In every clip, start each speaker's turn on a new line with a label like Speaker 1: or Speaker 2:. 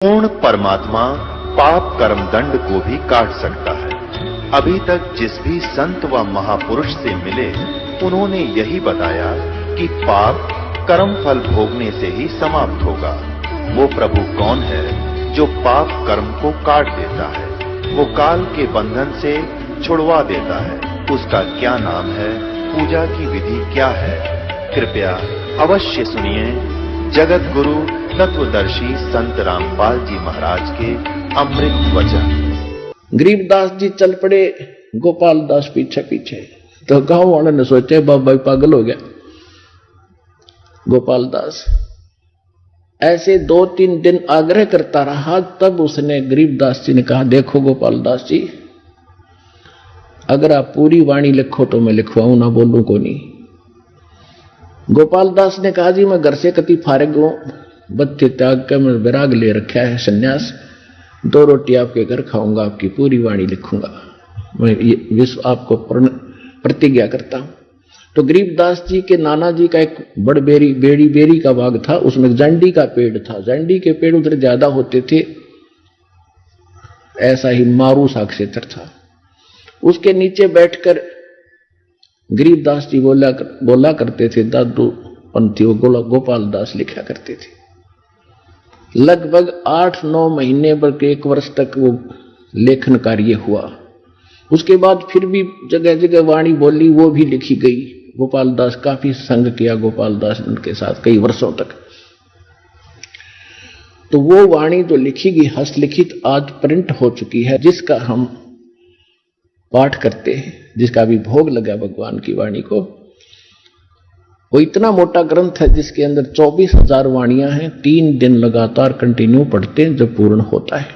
Speaker 1: पूर्ण परमात्मा पाप कर्म दंड को भी काट सकता है। अभी तक जिस भी संत व महापुरुष से मिले उन्होंने यही बताया कि पाप कर्म फल भोगने से ही समाप्त होगा। वो प्रभु कौन है जो पाप कर्म को काट देता है, वो काल के बंधन से छुड़वा देता है। उसका क्या नाम है, पूजा की विधि क्या है? कृपया अवश्य सुनिए जगत गुरु तत्वदर्शी संत रामपाल जी महाराज के अमृत वचन।
Speaker 2: गरीबदास जी चल पड़े, गोपाल दास पीछे पीछे। तो गांव वालों ने सोचे बाबा पागल हो गया गोपाल दास। ऐसे 2-3 दिन आग्रह करता रहा, तब उसने गरीबदास जी ने कहा, देखो गोपाल दास जी, अगर आप पूरी वाणी लिखो तो मैं लिखवाऊं, ना बोलूं को नहीं। गोपाल दास ने कहा, जी मैं घर से कति फारग हूं, बत्ती त्याग कर मैं विराग ले रखा है, सन्यास। 2 रोटी आपके घर खाऊंगा, आपकी पूरी वाणी लिखूंगा, मैं ये विश्व आपको प्रतिज्ञा करता हूं। तो गरीबदास जी के नाना जी का एक बड़ बेरी का बाग था, उसमें जंडी का पेड़ था। जंडी के पेड़ उधर ज्यादा होते थे, ऐसा ही मारू सा क्षेत्र था। उसके नीचे बैठकर गरीबदास जी बोला करते थे, दादू पंथियों गोपाल दास लिखा करते थे। लगभग 8-9 महीने बल्कि 1 वर्ष तक वो लेखन कार्य हुआ। उसके बाद फिर भी जगह जगह वाणी बोली, वो भी लिखी गई। गोपाल दास काफी संग किया गोपाल दास उनके साथ कई वर्षों तक। तो वो वाणी जो लिखी गई हस्तलिखित आज प्रिंट हो चुकी है, जिसका हम पाठ करते हैं, जिसका भी भोग लगा भगवान की वाणी को। वो इतना मोटा ग्रंथ है जिसके अंदर 24,000 वाणियां हैं। 3 दिन लगातार कंटिन्यू पढ़ते हैं जब पूर्ण होता है।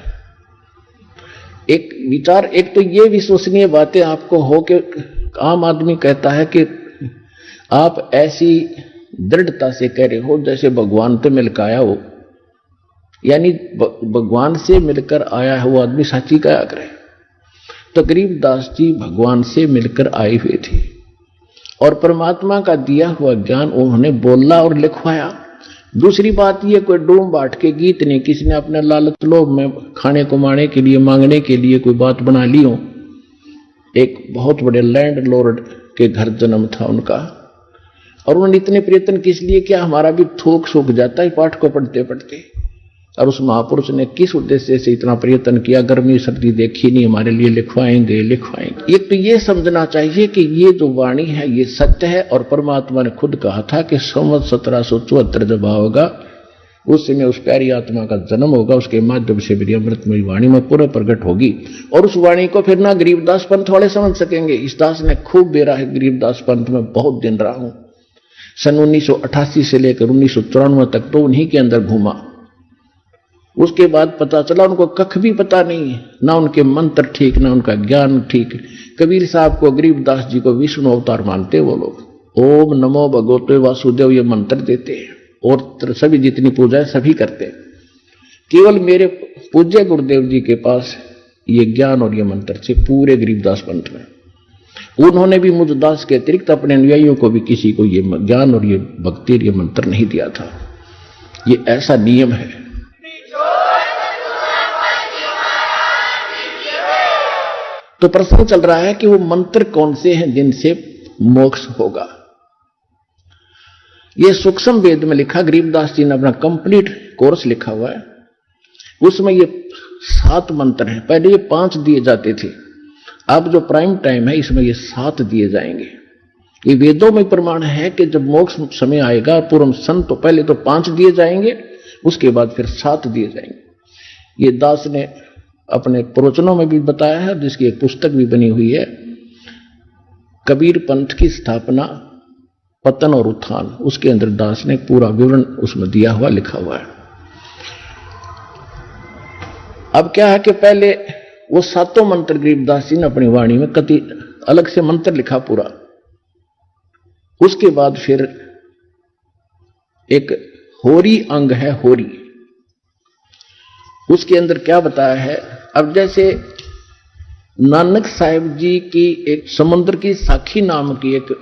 Speaker 2: एक विचार, एक तो ये विश्वसनीय बातें आपको हो कि आम आदमी कहता है कि आप ऐसी दृढ़ता से कह रहे हो जैसे भगवान से मिलकर आया हो, यानी भगवान से मिलकर आया हुआ आदमी साची कहा करे। तो गरीबदास जी भगवान से मिलकर आए हुए थे और परमात्मा का दिया हुआ ज्ञान उन्होंने बोला और लिखवाया। दूसरी बात ये, कोई डूम बाट के गीत नहीं, किसी ने अपने लालच लोभ में खाने कमाने के लिए मांगने के लिए कोई बात बना ली हो। एक बहुत बड़े लैंड लॉर्ड के घर जन्म था उनका, और उन्होंने इतने प्रयत्न किस लिए किया, हमारा भी थोक सूख जाता है पाठ को पढ़ते पढ़ते। और उस महापुरुष ने किस उद्देश्य से इतना प्रयत्न किया, गर्मी सर्दी देखी नहीं, हमारे लिए लिखवाएंगे। एक तो ये समझना चाहिए कि ये जो वाणी है ये सत्य है, और परमात्मा ने खुद कहा था कि संवत 1774 जब होगा उस समय उस प्यारी आत्मा का जन्म होगा, उसके माध्यम से मेरी अमृतमयी वाणी में पूरा प्रकट होगी। और उस वाणी को फिर ना गरीबदास पंथ वाले समझ सकेंगे। इस दास ने खूब बेरा है गरीबदास पंथ में, बहुत दिन रहा हूं। सन 1988 से लेकर 1994 तक तो उन्हीं के अंदर घूमा। उसके बाद पता चला उनको कख भी पता नहीं, ना उनके मंत्र ठीक, ना उनका ज्ञान ठीक। कबीर साहब को, गरीबदास जी को विष्णु अवतार मानते वो लोग। ओम नमो भगवते वासुदेव ये मंत्र देते हैं, और सभी जितनी पूजा है सभी करते हैं। केवल मेरे पूज्य गुरुदेव जी के पास ये ज्ञान और ये मंत्र थे पूरे गरीबदास पंथ में। उन्होंने भी मुझ दास के अतिरिक्त अपने अनुयायियों को भी किसी को ये ज्ञान और ये भक्ति और ये मंत्र नहीं दिया था। ये ऐसा नियम है। तो प्रश्न चल रहा है कि वो मंत्र कौन से हैं जिनसे मोक्ष होगा। ये सूक्ष्म वेद में लिखा, गरीबदास जी ने अपना कंप्लीट कोर्स लिखा हुआ है, उसमें ये 7 मंत्र हैं। पहले ये 5 दिए जाते थे, अब जो प्राइम टाइम है इसमें ये 7 दिए जाएंगे। ये वेदों में प्रमाण है कि जब मोक्ष समय आएगा पूर्व संत, तो पहले तो 5 दिए जाएंगे, उसके बाद फिर 7 दिए जाएंगे। ये दास ने अपने प्रवचनों में भी बताया है, जिसकी एक पुस्तक भी बनी हुई है, कबीर पंथ की स्थापना, पतन और उत्थान। उसके अंदर दास ने पूरा विवरण उसमें दिया हुआ, लिखा हुआ है। अब क्या है कि पहले वो 7 मंत्र गरीबदास जी ने अपनी वाणी में कति अलग से मंत्र लिखा पूरा। उसके बाद फिर एक होरी अंग है, होरी, उसके अंदर क्या बताया है। अब जैसे नानक साहिब जी की एक समुद्र की साखी नाम की एक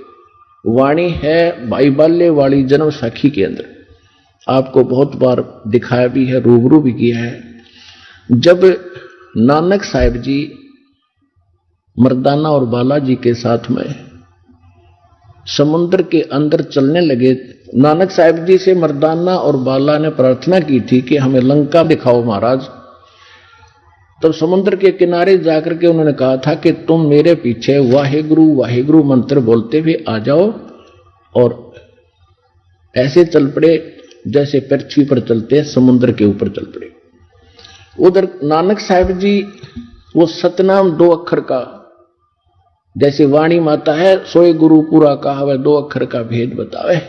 Speaker 2: वाणी है, भाई बाल्य वाली जन्म साखी के अंदर आपको बहुत बार दिखाया भी है, रूबरू भी किया है। जब नानक साहिब जी मर्दाना और बालाजी के साथ में समुद्र के अंदर चलने लगे, नानक साहिब जी से मर्दाना और बाला ने प्रार्थना की थी कि हमें लंका दिखाओ महाराज। तब समुद्र के किनारे जाकर के उन्होंने कहा था कि तुम मेरे पीछे वाहेगुरु वाहेगुरु मंत्र बोलते हुए आ जाओ, और ऐसे चल पड़े जैसे पृथ्वी पर चलते हैं, समुद्र के ऊपर चल पड़े। उधर नानक साहिब जी वो सतनाम 2 अक्षर का, जैसे वाणी माता है सोए गुरु पूरा कहावे 2 अक्षर का भेद बतावे,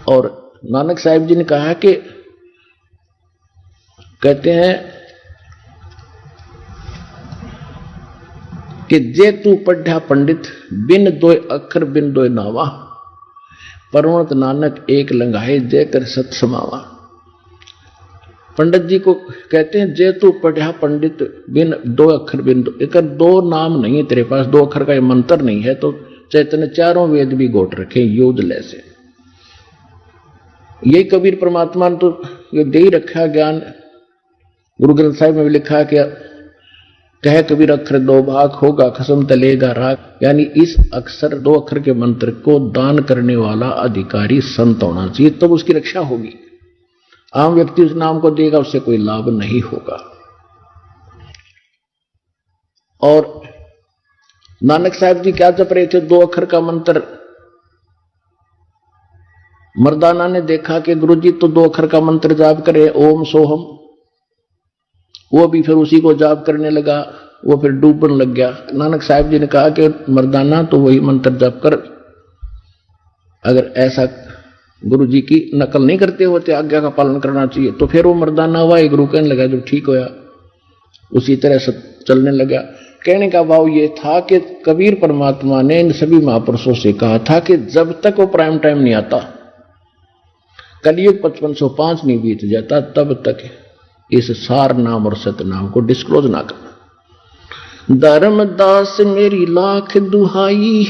Speaker 2: और नानक साहिब जी ने कहा कि कहते हैं कि जे तू पढ़ा पंडित बिन 2 अक्षर बिन 2 नावा, परवत नानक एक लंघाए जय कर सत समावा। पंडित जी को कहते हैं जे तू पढ़ा पंडित बिन 2 अक्षर बिन 2, एक 2 नाम नहीं है तेरे पास, 2 अक्षर का ये मंत्र नहीं है, तो चैतन्य चारों वेद भी गोट रखे योजले से। यही कबीर परमात्मा ने तो ये दे ही रखा ज्ञान। गुरु ग्रंथ साहिब में भी लिखा कि कह कबीर अक्षर 2 भाग होगा खसम तलेगा राग, यानी इस अक्षर 2 अक्षर के मंत्र को दान करने वाला अधिकारी संत होना चाहिए, तब उसकी रक्षा होगी। आम व्यक्ति उस नाम को देगा, उससे कोई लाभ नहीं होगा। और नानक साहिब जी क्या जप रहे थे? 2 अक्षर का मंत्र। मर्दाना ने देखा कि गुरुजी तो 2 अक्षर का मंत्र जाप करे, ओम सोहम, वो भी फिर उसी को जाप करने लगा, वो फिर डूबने लग गया। नानक साहिब जी ने कहा कि मर्दाना तो वही मंत्र जाप कर, अगर ऐसा गुरुजी की नकल नहीं करते होते, आज्ञा का पालन करना चाहिए। तो फिर वो मर्दाना वाहे गुरु कहने लगा, जब ठीक होया उसी तरह से चलने लगा। कहने का भाव ये था कि कबीर परमात्मा ने इन सभी महापुरुषों से कहा था कि जब तक वो प्राइम टाइम नहीं आता, कलयुग 5505 नहीं बीत जाता, तब तक इस सार नाम और सतनाम को डिस्क्लोज ना करना। धर्मदास मेरी लाख दुहाई,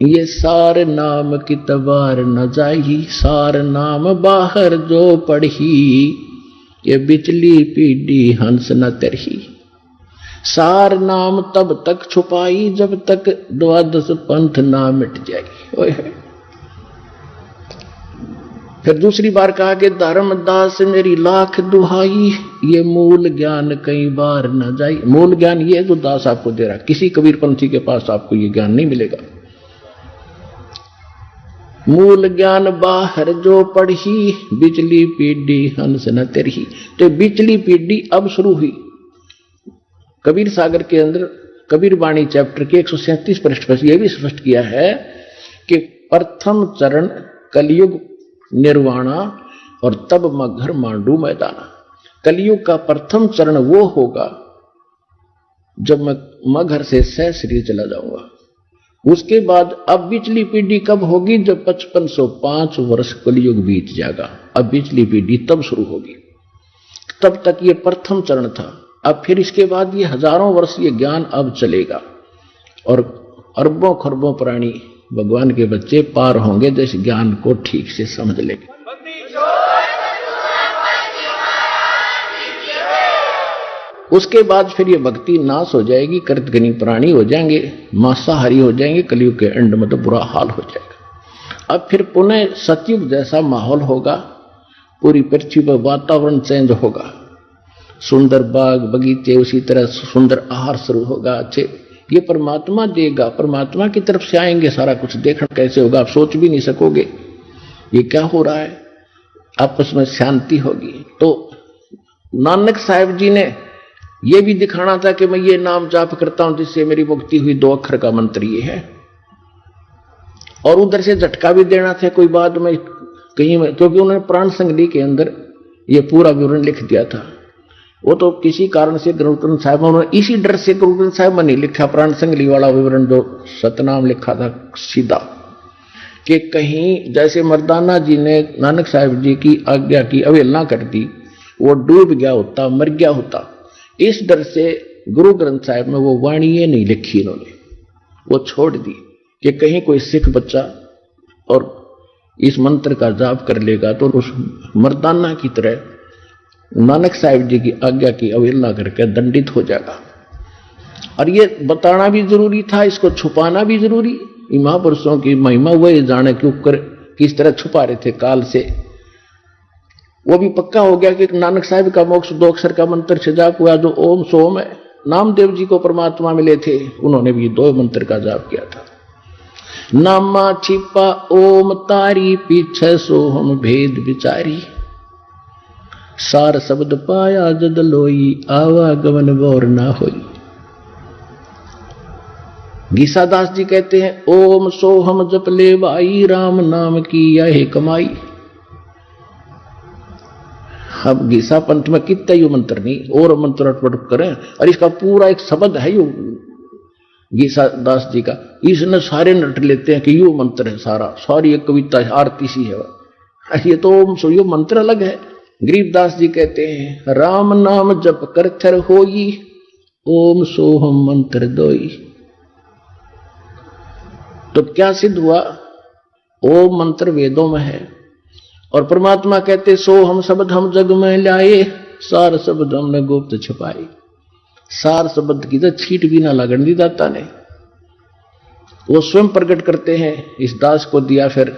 Speaker 2: ये सार नाम की तबार न जाई, सार नाम बाहर जो पढ़ी, ये बिचली पीढ़ी हंस न तरही। सार नाम तब तक छुपाई जब तक 12 पंथ ना मिट जाएगी। फिर दूसरी बार कहा कि धर्मदास मेरी लाख दुहाई, ये मूल ज्ञान कई बार न जाई। मूल ज्ञान ये जो दास आपको दे रहा, किसी कबीरपंथी के पास आपको ये ज्ञान नहीं मिलेगा। मूल ज्ञान बाहर जो पढ़ी, बिचली पीढ़ी हंस न तरही। तो बिचली पीढ़ी अब शुरू हुई। कबीर सागर के अंदर कबीर वाणी चैप्टर के 137 पृष्ठ पर यह भी स्पष्ट किया है कि प्रथम चरण कलयुग निर्वाणा और तब मगर मांडू मैदाना। कलयुग का प्रथम चरण वो होगा जब मैं मगर से सहस्री चला जाऊंगा। उसके बाद अब बिचली पीढ़ी कब होगी? जब 5505 वर्ष कलयुग बीत जाएगा, अब बिचली पीढ़ी तब शुरू होगी। तब तक ये प्रथम चरण था। अब फिर इसके बाद ये हजारों वर्ष ये ज्ञान अब चलेगा, और अरबों खरबों प्राणी भगवान के बच्चे पार होंगे जो इस ज्ञान को ठीक से समझ लेंगे। उसके बाद फिर ये भक्ति नाश हो जाएगी, कृतघ्नी प्राणी हो जाएंगे, मांसाहारी हो जाएंगे, कलयुग के एंड में तो बुरा हाल हो जाएगा। अब फिर पुनः सतयुग जैसा माहौल होगा, पूरी पृथ्वी पर वातावरण चेंज होगा, सुंदर बाग बगीचे, उसी तरह सुंदर आहार शुरू होगा। अच्छे ये परमात्मा देगा, परमात्मा की तरफ से आएंगे, सारा कुछ देखना कैसे होगा आप सोच भी नहीं सकोगे ये क्या हो रहा है। आपस में शांति होगी। तो नानक साहिब जी ने यह भी दिखाना था कि मैं ये नाम जाप करता हूं जिससे मेरी मुक्ति हुई, 2 अक्षर का मंत्र ये है। और उधर से झटका भी देना था कोई बाद में कहीं में, क्योंकि उन्होंने प्राण संगली के अंदर ये पूरा विवरण लिख दिया था। वो तो किसी कारण से गुरु ग्रंथ साहिब में उन्होंने इसी डर से गुरु ग्रंथ साहिब में नहीं लिखा प्राण संगली वाला विवरण, जो सतनाम लिखा था सीधा, कि कहीं जैसे मर्दाना जी ने नानक साहिब जी की आज्ञा की अवहेलना कर दी, वो डूब गया होता, मर गया होता। इस डर से गुरु ग्रंथ साहिब में वो वाणी नहीं लिखी इन्होंने, वो छोड़ दी कि कहीं कोई सिख बच्चा और इस मंत्र का जाप कर लेगा तो उस मर्दाना की तरह नानक साहिब जी की आज्ञा की अवहेलना करके दंडित हो जाएगा। और ये बताना भी जरूरी था, इसको छुपाना भी जरूरी। महापुरुषों की महिमा वही जाने क्यों कर किस तरह छुपा रहे थे काल से। वो भी पक्का हो गया कि नानक साहिब का मोक्ष 2 अक्षर का मंत्र से जाप हुआ जो ओम सोम है। नामदेव जी को परमात्मा मिले थे, उन्होंने भी 2 मंत्र का जाप किया था। नामा छिपा ओम तारी पीछे सोहम भेद विचारी, सार शब्द पाया जद लोई आवागमन बोर ना होई। गीसादास जी कहते हैं ओम सोहम जप ले भाई, राम नाम की यह कमाई। अब गीसा पंथ में कितना यू मंत्र नहीं और मंत्र अटपट करें, और इसका पूरा एक शब्द है यू गीसादास जी का। इसने सारे नट लेते हैं कि यू मंत्र है, सारी एक कविता आरती सी है। ये तो यो मंत्र अलग है। गरीबदास जी कहते हैं राम नाम जप कर थर होई, ओम सोहम मंत्र दोई। तो क्या सिद्ध हुआ? ओम मंत्र वेदों में है और परमात्मा कहते सो हम शब्द हम जग में लाए, सार शब्द हमने गुप्त छुपाए। सार शब्द की तो छीट भी ना लगन दी दाता ने, वो स्वयं प्रकट करते हैं, इस दास को दिया फिर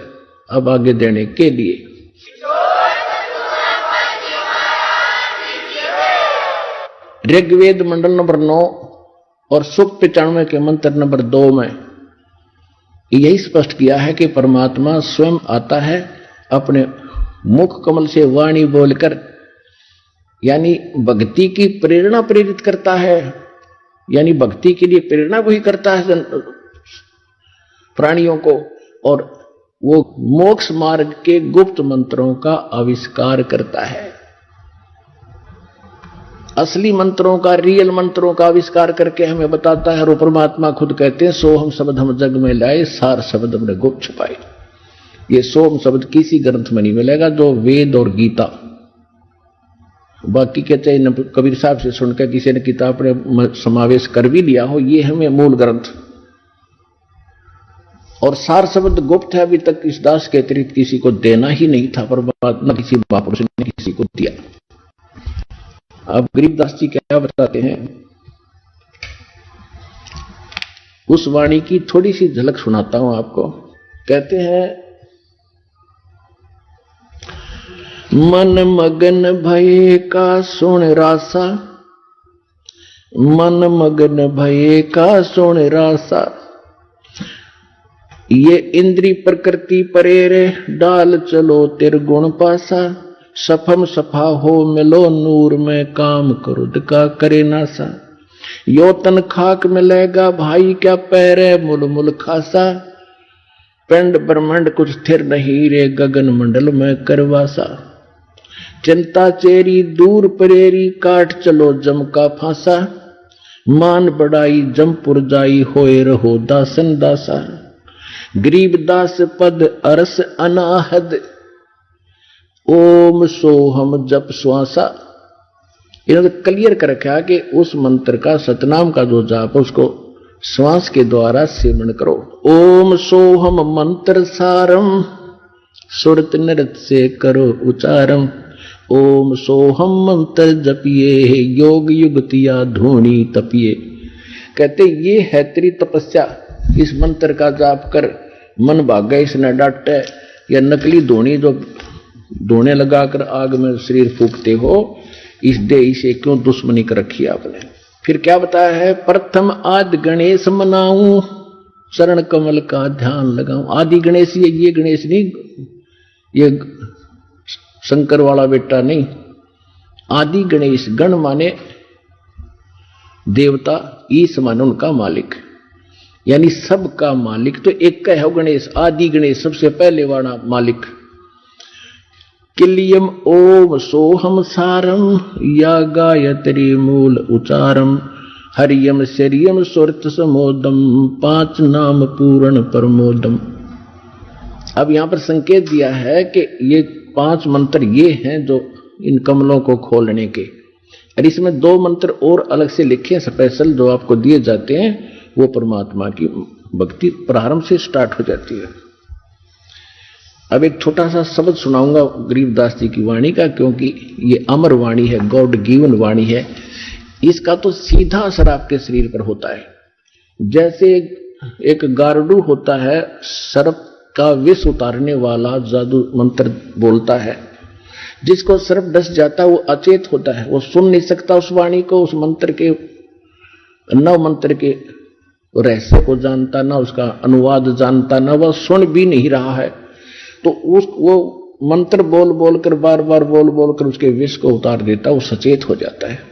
Speaker 2: अब आगे देने के लिए। ऋग्वेद मंडल नंबर 9 और सूक्त 95 के मंत्र नंबर 2 में यही स्पष्ट किया है कि परमात्मा स्वयं आता है, अपने मुख कमल से वाणी बोलकर, यानी भक्ति की प्रेरणा प्रेरित करता है। यानी भक्ति के लिए प्रेरणा वही करता है प्राणियों को, और वो मोक्ष मार्ग के गुप्त मंत्रों का आविष्कार करता है। असली मंत्रों का, रियल मंत्रों का आविष्कार करके हमें बताता है। और परमात्मा खुद कहते हैं सो हम शब्द हम जग में लाए, सार शब्द हमने गुप्त छुपाए। ये सोम शब्द किसी ग्रंथ में नहीं मिलेगा, जो वेद और गीता। बाकी के चाहे कबीर साहब से सुनकर किसी ने किताब ने समावेश कर भी लिया हो, ये हमें मूल ग्रंथ। और सार शब्द गुप्त है, अभी तक इस दास के अतिरिक्त किसी को देना ही नहीं था, परमात्मा किसी महापुरुष ने किसी को दिया। अब गरीबदास जी क्या बताते हैं, उस वाणी की थोड़ी सी झलक सुनाता हूं आपको। कहते हैं मन मगन भये का सुन रासा, मन मगन भये का सुन रासा, ये इंद्री प्रकृति परेरे डाल चलो तिरगुण पासा, सफम सफा हो मिलो नूर में काम क्रोध का करे नासा, यो तन खाक मिलेगा भाई क्या पैरे मुल मुल खासा, पिंड ब्रह्मांड कुछ स्थिर नहीं रे गगन मंडल में करवासा, चिंता चेरी दूर परेरी काट चलो जम का फांसा, मान बढ़ाई जमपुर जाई होए रहो दासन दासा, गरीब दास पद अरस अनाहद, ओम सोहम जप श्वासा। इन्होंने क्लियर कर रखा कि उस मंत्र का सतनाम का जो जाप उसको श्वास के द्वारा सेवन करो। ओम सोहम मंत्र सारम, सुरत नृत से करो उच्चारम, ओम सोहम मंत्र जपिए योग युगतिया धूणी तपिए। कहते ये है तेरी तपस्या, इस मंत्र का जाप कर, मन भाग गए इसने डांटे, या नकली धूणी जो धोने लगाकर आग में शरीर फूकते हो, इस देह से क्यों दुश्मनी कर रखी आपने। फिर क्या बताया है, प्रथम आदि गणेश मनाऊं, चरण कमल का ध्यान लगाऊं। आदि गणेश ये गणेश नहीं, ये शंकर वाला बेटा नहीं, आदि गणेश। गण माने देवता, ईश माने उनका मालिक, यानी सबका मालिक तो एक का है गणेश। आदि गणेश सबसे पहले वाला मालिक। किलियम ओम सोहम सारम, या गायत्री मूल उचारम, हरियम शरियम सुरत समोदम, 5 नाम पूर्ण प्रमोदम। अब यहां पर संकेत दिया है कि ये 5 मंत्र ये हैं जो इन कमलों को खोलने के। और इसमें 2 मंत्र और अलग से लिखे स्पेशल जो आपको दिए जाते हैं, वो परमात्मा की भक्ति प्रारंभ से स्टार्ट हो जाती है। अब एक छोटा सा शब्द सुनाऊंगा गरीबदास जी की वाणी का, क्योंकि ये अमर वाणी है, गॉड गिवन वाणी है। इसका तो सीधा असर आपके शरीर पर होता है। जैसे एक गारडू होता है, सर्प का विष उतारने वाला जादू मंत्र बोलता है, जिसको सर्प डस जाता है वो अचेत होता है, वो सुन नहीं सकता उस वाणी को, उस मंत्र के नव मंत्र के रहस्य को जानता, ना उसका अनुवाद जानता, ना वह सुन भी नहीं रहा है। तो वो मंत्र बोल बोल कर बार बार बोल बोल कर उसके विष को उतार देता, वो सचेत हो जाता है।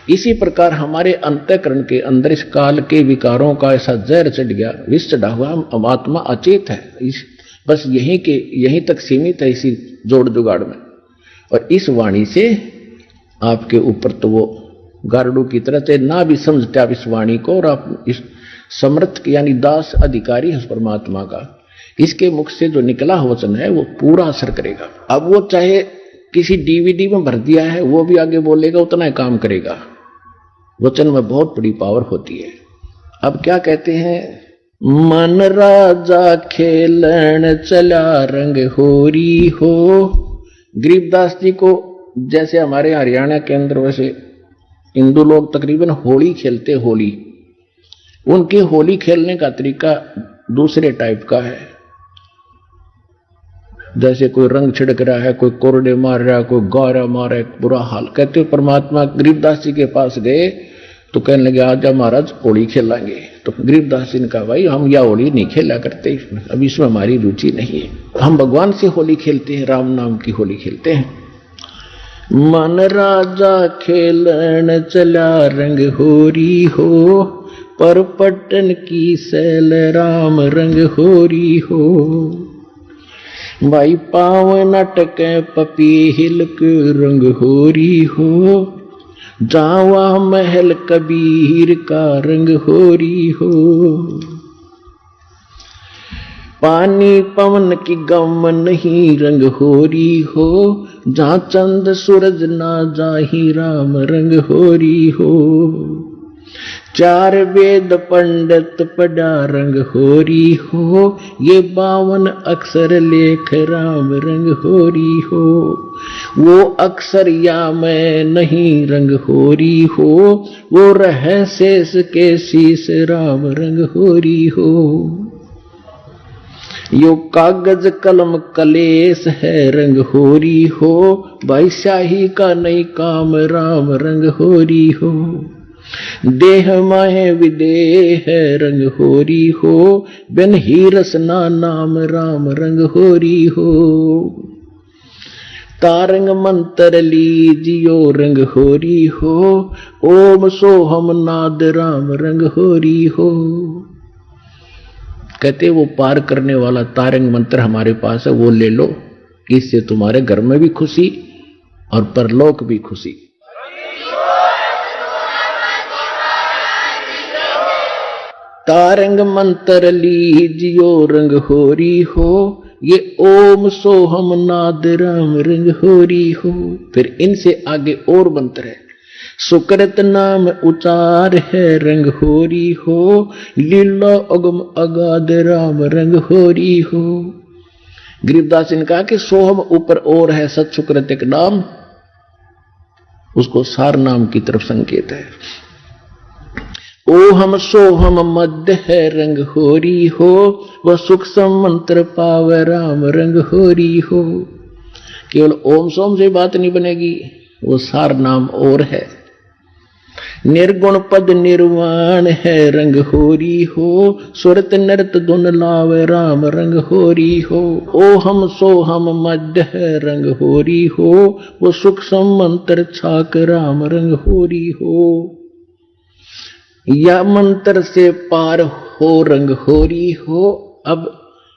Speaker 2: इसी प्रकार हमारे अंतःकरण के अंदर इस काल के विकारों का ऐसा जहर चढ़ गया, विष चढ़ा हुआ, हम आत्मा अचेत है, बस यहीं तक सीमित है इसी जोड़ जुगाड़ में। और इस वाणी से आपके ऊपर तो वो गारडू की तरह से ना भी समझते आप इस वाणी को, और आप इस समर्थ यानी दास अधिकारी है परमात्मा का, इसके मुख से जो निकला वचन है वो पूरा असर करेगा। अब वो चाहे किसी डीवीडी में भर दिया है, वो भी आगे बोलेगा, उतना ही काम करेगा। वचन में बहुत बड़ी पावर होती है। अब क्या कहते हैं, मन राजा खेलन चला रंग होरी हो। गरीबदास जी को जैसे हमारे हरियाणा के अंदर वैसे हिंदू लोग तकरीबन होली खेलते, होली उनकी होली खेलने का तरीका दूसरे टाइप का है। जैसे कोई रंग छिड़क रहा है, कोई कोरडे मार रहा है, कोई गौरा मार रहा है, बुरा हाल। कहते परमात्मा गरीबदास जी के पास गए तो कहने लगे आजा महाराज होली खेलेंगे। तो गरीबदास जी ने कहा भाई हम यह होली नहीं खेला करते, अब इसमें हमारी रुचि नहीं है, हम भगवान से होली खेलते हैं, राम नाम की होली खेलते हैं। मन राजा खेलन चला रंग होरी हो, पर पट्टन की सैल राम रंग होरी हो। भाई पावन अटक पपीहिल के रंग होरी हो, जावा महल कबीर का रंग होरी हो। पानी पवन की गम नहीं रंग होरी हो, जहाँ चंद सूरज ना जाही राम रंग होरी हो। चार वेद पंडित पढ़ा रंग होरी हो, ये 52 अक्षर लेख राम रंग होरी हो। वो अक्षर या मैं नहीं रंग होरी हो, वो रह शेष के शीश राम रंग होरी हो। यो कागज कलम कलेश है रंग होरी हो, भाई शाही का नहीं काम राम रंग होरी हो। देह माहे विदेह है रंग होरी हो, बिन ही रसना नाम राम रंग होरी हो। तारंग मंत्र लीजियो रंग होरी हो, ओम सोहम नाद राम रंग होरी हो। कहते वो पार करने वाला तारंग मंत्र हमारे पास है, वो ले लो, इससे तुम्हारे घर में भी खुशी और परलोक भी खुशी। तारंग मंत्र लीजियो रंग होरी हो, ये ओम सोहम नाद राम रंग होरी हो। फिर इनसे आगे और मंत्र है, सुकृत नाम उचार है रंग होरी हो, लीला अगम अगाध राम रंग होरी हो। गरीबदास ने कहा कि सोहम ऊपर और है, सत सुकृत एक नाम, उसको सार नाम की तरफ संकेत है। ओहम सोहम मध्य है रंग होरी हो, वह सुख मंत्र पाव राम रंग होरी हो। केवल ओम सोम से बात नहीं बनेगी, वो सार नाम और है। निर्गुण पद निर्वाण है रंग होरी हो, सुरत नृत धुन लाव राम रंग होरी हो। ओहम सोहम मध्य है रंग होरी हो, वो सुख मंत्र छाक राम रंग होरी हो। या मंत्र से पार हो रंग होरी हो। अब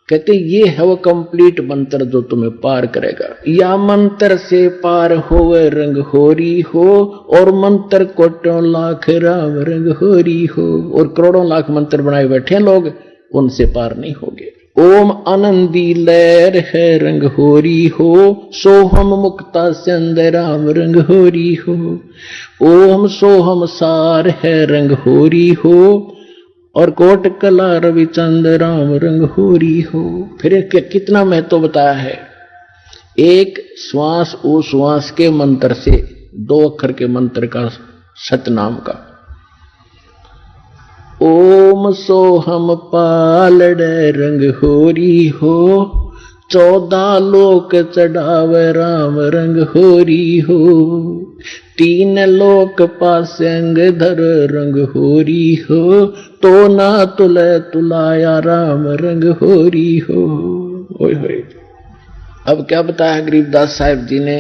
Speaker 2: कहते ये है वो कंप्लीट मंत्र जो तुम्हें पार करेगा। या मंत्र से पार होवे रंग होरी हो, और मंत्र कोटों लाख राम रंग होरी हो। और करोड़ों लाख मंत्र बनाए बैठे लोग, उनसे पार नहीं होगे। ओम आनंदी लहर है रंग होरी हो, सोहम मुक्ता चंद राम रंग होरी हो। ओम सोहम सार है रंग होरी हो, और कोट कला रविचंद राम रंग होरी हो। फिर कितना महत्व बताया है। एक श्वास उश्वास के मंत्र से, 2 अक्षर के मंत्र का, सतनाम का। ओम सोहम पालड़ रंग होरी हो, 14 लोक चढ़ावे राम रंग होरी हो, 3 लोक पासंग धर रंग होरी हो, तो ना तुले तुलाया राम रंग होरी हो। ओए होए। अब क्या बताया गरीबदास साहिब जी ने,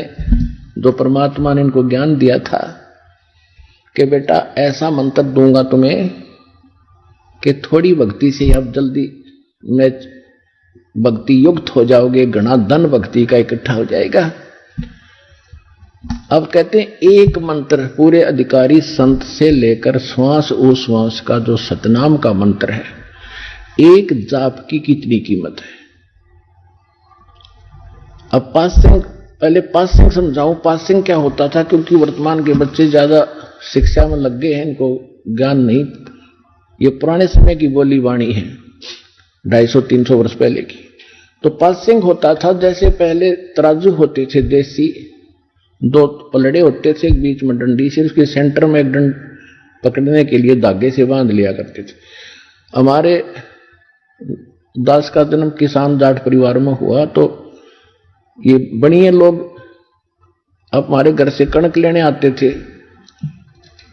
Speaker 2: जो परमात्मा ने इनको ज्ञान दिया था कि बेटा ऐसा मंत्र दूंगा तुम्हें कि थोड़ी भक्ति से अब जल्दी में भक्ति युक्त हो जाओगे, घना धन भक्ति का इकट्ठा हो जाएगा। अब कहते हैं एक मंत्र पूरे अधिकारी संत से लेकर श्वास उश्वास का जो सतनाम का मंत्र है, एक जाप की कितनी कीमत है। अब पासिंग, पहले पासिंग समझाऊं। पासिंग क्या होता था, क्योंकि वर्तमान के बच्चे ज्यादा शिक्षा में लग गए हैं, इनको ज्ञान नहीं। ये पुराने समय की बोली वाणी है, 250-300 वर्ष पहले की। तो पासिंग होता था, जैसे पहले तराजू होते थे देसी, 2 पलड़े होते थे, एक बीच में डंडी से, उसके सेंटर में एक डंड पकड़ने के लिए धागे से बांध लिया करते थे। हमारे दास का जन्म किसान जाट परिवार में हुआ, तो ये बनिए लोग अब हमारे घर से कणक लेने आते थे,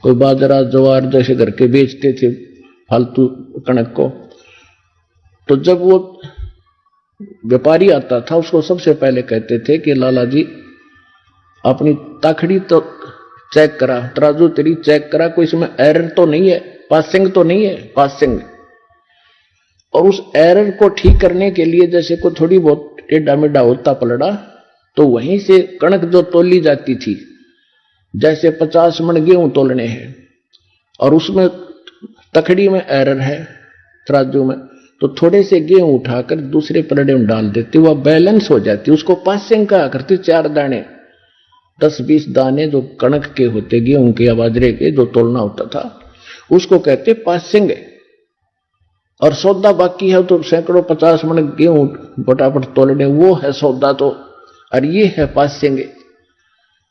Speaker 2: कोई बाजरा ज्वार जैसे घर के बेचते थे फालतू कणक को। तो जब वो व्यापारी आता था, उसको सबसे पहले कहते थे कि लाला जी अपनी ताखड़ी तो चेक करा, तराजू तेरी चेक करा, कोई इसमें एरर तो नहीं है, पासिंग तो नहीं है, पासिंग। और उस एरर को ठीक करने के लिए जैसे कोई थोड़ी बहुत टेढ़ा मेढ़ा होता पलड़ा, तो वहीं से कणक जो तोली जाती थी, जैसे 50 मन गेहूं तोलने हैं और उसमें तखड़ी में एरर है तराजू में, तो थोड़े से गेहूं उठाकर दूसरे पलड़े में डाल देते, वह बैलेंस हो जाती। उसको पासिंग कहा करते। 4 दाने 10-20 दाने जो कणक के होते, गेहूं के या बाजरे के, जो तोलना होता था, उसको कहते पासिंग। और सौदा बाकी है तो सैकड़ों 50 मन गेहूं फटाफट तोलने, वो है सौदा। तो और ये है पासिंग।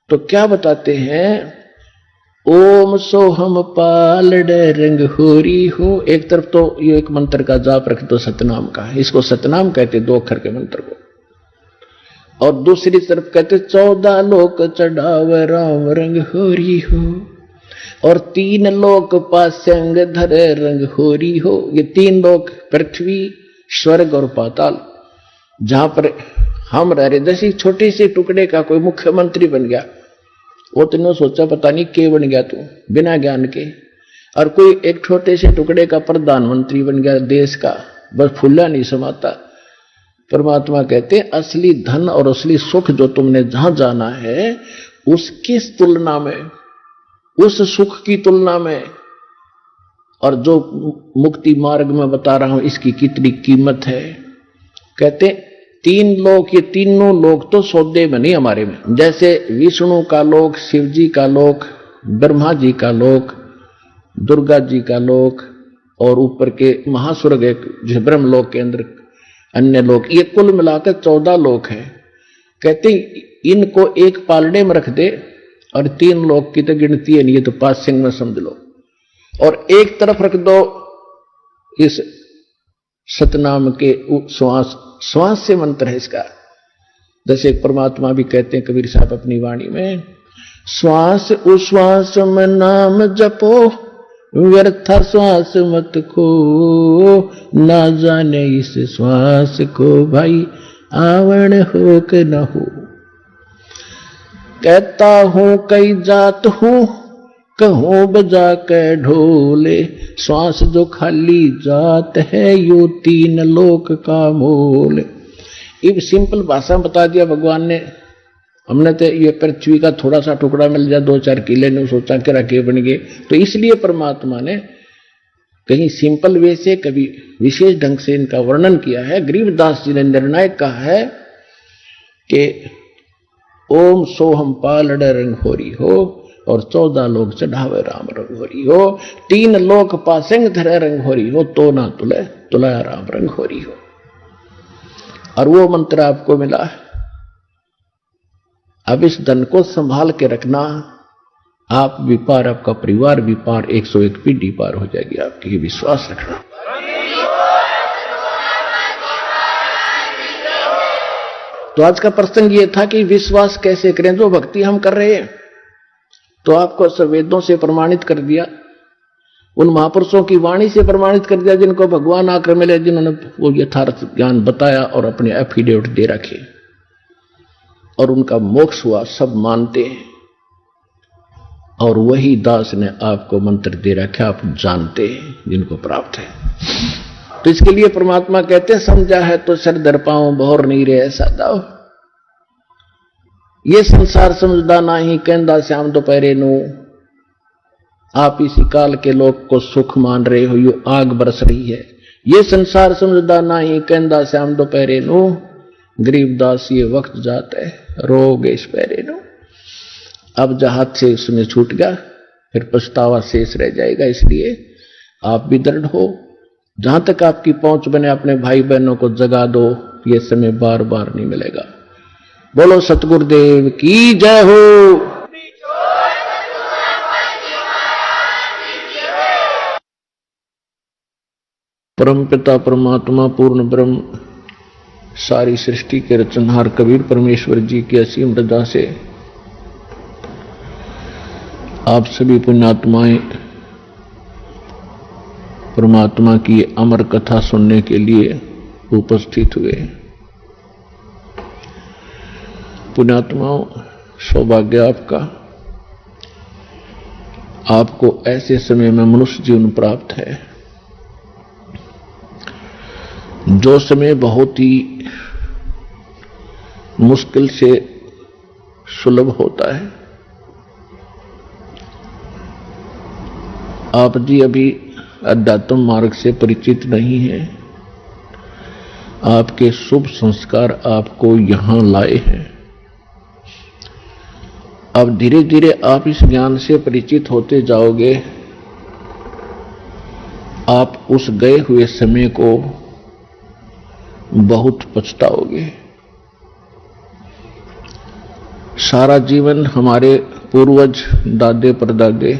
Speaker 2: तो क्या बताते हैं, ओम सोहम पालड़ रंग होरी हो। एक तरफ तो ये एक मंत्र का जाप रख दो सतनाम का, इसको सतनाम कहते 2 अक्षर के मंत्र को। और दूसरी तरफ कहते 14 लोक चढ़ावे राम रंग होरी हो, और 3 लोक पासंग धरे रंग होरी हो। ये 3 लोक पृथ्वी, स्वर्ग और पाताल, जहां पर हम रह रहे। जैसे छोटे से टुकड़े का कोई मुख्यमंत्री बन गया, वो तुमने सोचा पता नहीं के बन गया तू बिना ज्ञान के, और कोई एक छोटे से टुकड़े का प्रधानमंत्री बन गया देश का, बस फूला नहीं समाता। परमात्मा कहते असली धन और असली सुख जो तुमने जहां जाना है, उसकी तुलना में, उस सुख की तुलना में, और जो मुक्ति मार्ग में बता रहा हूं इसकी कितनी कीमत है। कहते 3 लोक, ये तीनों लोक तो सौदे में नहीं हमारे में। जैसे विष्णु का लोक, शिव जी का लोक, ब्रह्मा जी का लोक, दुर्गा जी का लोक, और ऊपर के महास्वर्ग जो ब्रह्म लोक के अंदर अन्य लोक, ये कुल मिलाकर 14 लोक है। कहते इनको एक पालने में रख दे और 3 लोक की तो गिनती है नहीं, ये तो पासिंग में समझ लो। और एक तरफ रख दो इस सतनाम के श्वास, श्वास से मंत्र है इसका। जैसे परमात्मा भी कहते हैं कबीर साहब अपनी वाणी में, श्वास उश्वास में नाम जपो, व्यर्था श्वास मत खो, ना जाने इस श्वास को भाई आवण हो के न हो। कहता हूं कई जात हूं, कहूं बजा के ढोले, श्वास जो खाली जात है, यो 3 लोक का मोल। इब सिंपल भाषा में बता दिया भगवान ने। हमने तो ये पृथ्वी का थोड़ा सा टुकड़ा मिल जाए, 2-4 किले ने सोचा कि रखे बन गए। तो इसलिए परमात्मा ने कहीं सिंपल वे से, कभी विशेष ढंग से इनका वर्णन किया है। गरीबदास जी ने निर्णायक कहा है कि ओम सोहम पालड़ रंग होरी हो, और 14 लोग चढ़ावे राम रंग होरी हो। 3 लोक पासेंग धरे रंग होरी हो, तो ना तुले तुलाया राम रंग होरी हो। और वो मंत्र आपको मिला है। अब इस धन को संभाल के रखना, आप भी पार, आपका परिवार भी पार, 101 पीढ़ी पार हो जाएगी आपकी, ये विश्वास रखना। तो आज का प्रसंग ये था कि विश्वास कैसे करें। जो भक्ति हम कर रहे हैं तो आपको संवेदों से प्रमाणित कर दिया, उन महापुरुषों की वाणी से प्रमाणित कर दिया जिनको भगवान आकर मिले, जिन्होंने वो यथार्थ ज्ञान बताया और अपने एफिडेविट दे रखे और उनका मोक्ष हुआ, सब मानते हैं। और वही दास ने आपको मंत्र दे रखा, आप जानते हैं, जिनको प्राप्त है। तो इसके लिए परमात्मा कहते हैं, समझा है तो सर दर पाऊं बहुर नहीं रे ऐसा दाव। ये संसार समझदा नहीं कहंदा श्याम दोपहरे नू। आप इसी काल के लोग को सुख मान रहे हो, यो आग बरस रही है। ये संसार समझदा नहीं कहंदा श्याम दोपहरे नू। गरीबदास ये वक्त जाता है रोग इस पैरे नू। अब जहाज से उसमें छूट गया, फिर पछतावा शेष रह जाएगा। इसलिए आप भी दृढ़ हो, जहां तक आपकी पहुंच बने अपने भाई बहनों को जगा दो, ये समय बार बार नहीं मिलेगा। बोलो सतगुरुदेव की जय हो। परमपिता परमात्मा पूर्ण ब्रह्म सारी सृष्टि के रचनहार कबीर परमेश्वर जी की असीम रजा से आप सभी पुण्यात्माएं परमात्मा की अमर कथा सुनने के लिए उपस्थित हुए। पुण्यात्माओं, सौभाग्य आपका, आपको ऐसे समय में मनुष्य जीवन प्राप्त है जो समय बहुत ही मुश्किल से सुलभ होता है। आप जी अभी अध्यात्म मार्ग से परिचित नहीं हैं। आपके शुभ संस्कार आपको यहां लाए हैं। अब धीरे धीरे आप इस ज्ञान से परिचित होते जाओगे। आप उस गए हुए समय को बहुत पछताओगे। सारा जीवन हमारे पूर्वज दादे परदादे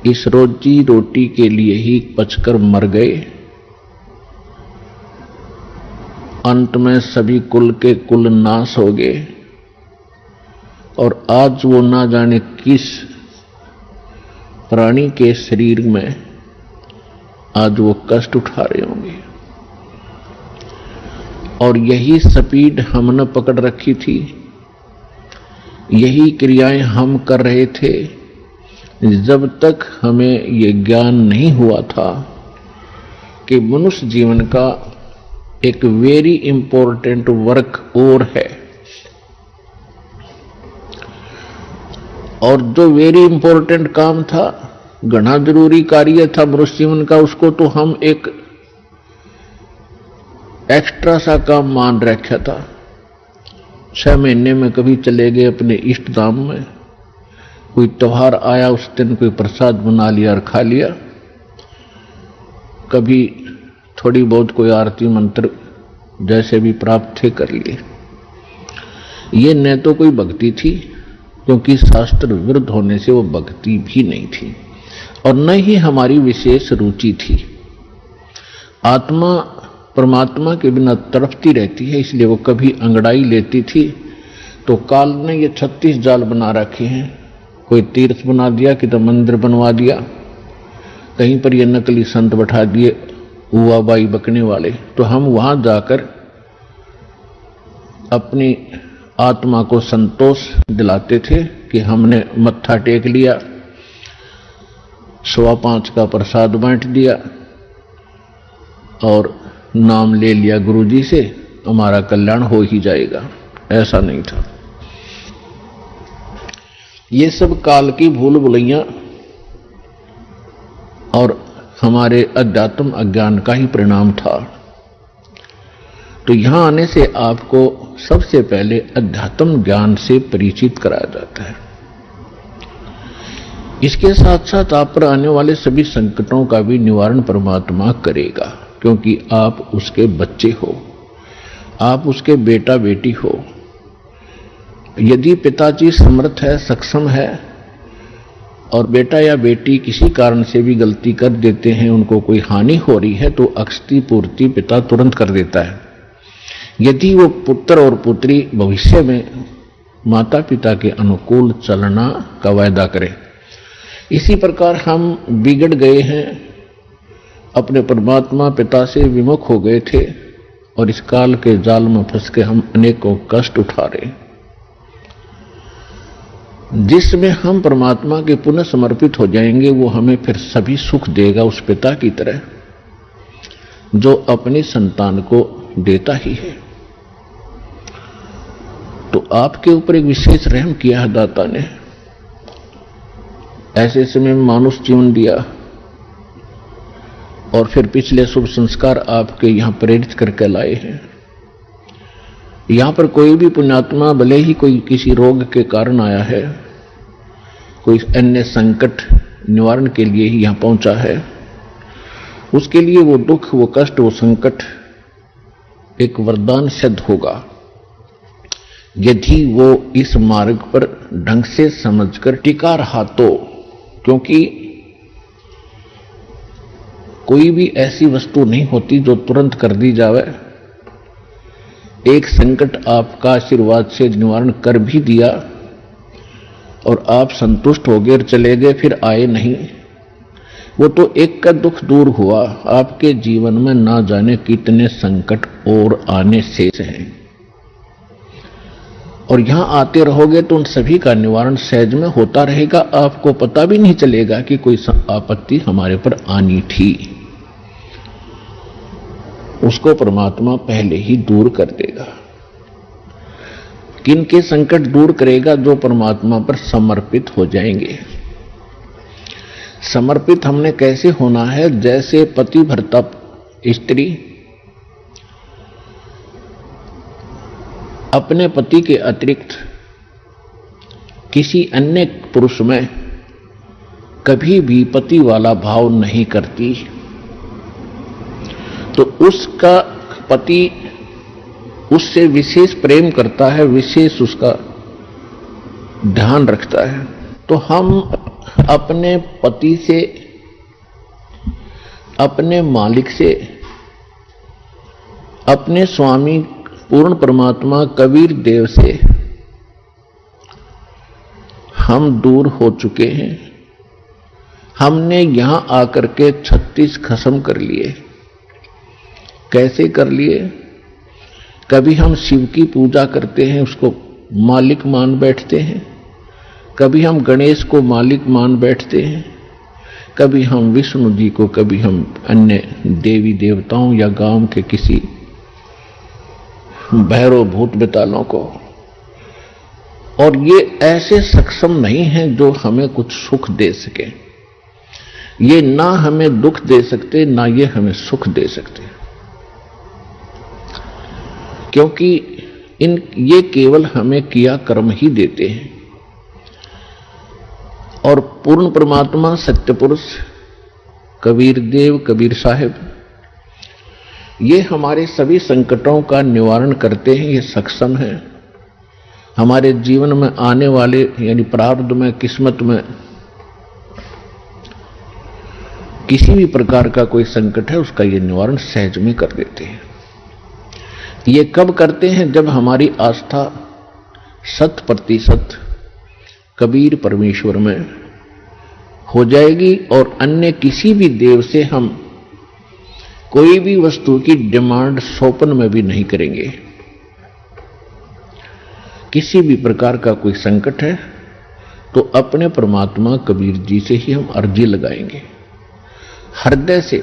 Speaker 2: इस रोजी रोटी के लिए ही पचकर मर गए। अंत में सभी कुल के कुल नाश हो गए और आज वो ना जाने किस प्राणी के शरीर में आज वो कष्ट उठा रहे होंगे। और यही स्पीड हमने पकड़ रखी थी, यही क्रियाएं हम कर रहे थे जब तक हमें ये ज्ञान नहीं हुआ था कि मनुष्य जीवन का एक वेरी इंपॉर्टेंट वर्क और है। और जो वेरी इंपॉर्टेंट काम था, घना जरूरी कार्य था मनुष्य जीवन का, उसको तो हम एक एक्स्ट्रा सा काम मान रखा था। 6 महीने में कभी चले गए अपने इष्ट धाम में, कोई त्योहार आया उस दिन कोई प्रसाद बना लिया और खा लिया, कभी थोड़ी बहुत कोई आरती मंत्र जैसे भी प्राप्त थे कर लिए। ये न तो कोई भक्ति थी, क्योंकि शास्त्र विरुद्ध होने से वो भक्ति भी नहीं थी, और न ही हमारी विशेष रुचि थी। आत्मा परमात्मा के बिना तड़पती रहती है, इसलिए वो कभी अंगड़ाई लेती थी तो काल ने ये 36 जाल बना रखे हैं। कोई तीर्थ बना दिया, किधर मंदिर बनवा दिया, कहीं पर ये नकली संत बैठा दिए हुआ बाई बकने वाले, तो हम वहां जाकर अपनी आत्मा को संतोष दिलाते थे कि हमने मत्था टेक लिया, 5.25 का प्रसाद बांट दिया और नाम ले लिया गुरुजी से, हमारा कल्याण हो ही जाएगा। ऐसा नहीं था। ये सब काल की भूल भुलैया और हमारे अध्यात्म अज्ञान का ही परिणाम था। तो यहां आने से आपको सबसे पहले अध्यात्म ज्ञान से परिचित कराया जाता है। इसके साथ साथ आप पर आने वाले सभी संकटों का भी निवारण परमात्मा करेगा, क्योंकि आप उसके बच्चे हो, आप उसके बेटा बेटी हो। यदि पिताजी समर्थ है, सक्षम है, और बेटा या बेटी किसी कारण से भी गलती कर देते हैं, उनको कोई हानि हो रही है, तो अक्षति पूर्ति पिता तुरंत कर देता है। यदि वो पुत्र और पुत्री भविष्य में माता पिता के अनुकूल चलना का वायदा करें। इसी प्रकार हम बिगड़ गए हैं, अपने परमात्मा पिता से विमुख हो गए थे, और इस काल के जाल में फंस के हम अनेकों कष्ट उठा रहे हैं। जिसमें हम परमात्मा के पुनः समर्पित हो जाएंगे, वो हमें फिर सभी सुख देगा, उस पिता की तरह जो अपनी संतान को देता ही है। तो आपके ऊपर एक विशेष रहम किया है दाता ने, ऐसे समय में मानुष जीवन दिया, और फिर पिछले शुभ संस्कार आपके यहां प्रेरित करके लाए हैं। यहां पर कोई भी पुण्यात्मा भले ही कोई किसी रोग के कारण आया है, कोई अन्य संकट निवारण के लिए ही यहां पहुंचा है, उसके लिए वो दुख, वो कष्ट, वो संकट एक वरदान सिद्ध होगा, यदि वो इस मार्ग पर ढंग से समझकर टिका रहा तो। क्योंकि कोई भी ऐसी वस्तु नहीं होती जो तुरंत कर दी जावे। एक संकट आपका आशीर्वाद से निवारण कर भी दिया और आप संतुष्ट हो गए और चले गए, फिर आए नहीं, वो तो एक का दुख दूर हुआ। आपके जीवन में ना जाने कितने संकट और आने शेष हैं, और यहां आते रहोगे तो उन सभी का निवारण सहज में होता रहेगा। आपको पता भी नहीं चलेगा कि कोई आपत्ति हमारे पर आनी थी, उसको परमात्मा पहले ही दूर कर देगा। किनके संकट दूर करेगा? जो परमात्मा पर समर्पित हो जाएंगे। समर्पित हमने कैसे होना है? जैसे पति भरता स्त्री अपने पति के अतिरिक्त किसी अन्य पुरुष में कभी भी पति वाला भाव नहीं करती, तो उसका पति उससे विशेष प्रेम करता है, विशेष उसका ध्यान रखता है। तो हम अपने पति से, अपने मालिक से, अपने स्वामी पूर्ण परमात्मा कबीर देव से हम दूर हो चुके हैं। हमने यहां आकर के 36 खत्म कर लिए। कैसे कर लिए? कभी हम शिव की पूजा करते हैं, उसको मालिक मान बैठते हैं, कभी हम गणेश को मालिक मान बैठते हैं, कभी हम विष्णु जी को, कभी हम अन्य देवी देवताओं या गांव के किसी भैरव भूत बेतालों को। और ये ऐसे सक्षम नहीं हैं जो हमें कुछ सुख दे सके। ये ना हमें दुख दे सकते, ना ये हमें सुख दे सकते, क्योंकि ये केवल हमें किया कर्म ही देते हैं। और पूर्ण परमात्मा सत्य पुरुष कबीर देव, कबीर साहिब, ये हमारे सभी संकटों का निवारण करते हैं। ये सक्षम है। हमारे जीवन में आने वाले यानी प्रारब्ध में, किस्मत में किसी भी प्रकार का कोई संकट है, उसका ये निवारण सहज में कर देते हैं। ये कब करते हैं? जब हमारी आस्था 100% कबीर परमेश्वर में हो जाएगी और अन्य किसी भी देव से हम कोई भी वस्तु की डिमांड स्वप्न में भी नहीं करेंगे। किसी भी प्रकार का कोई संकट है तो अपने परमात्मा कबीर जी से ही हम अर्जी लगाएंगे हृदय से।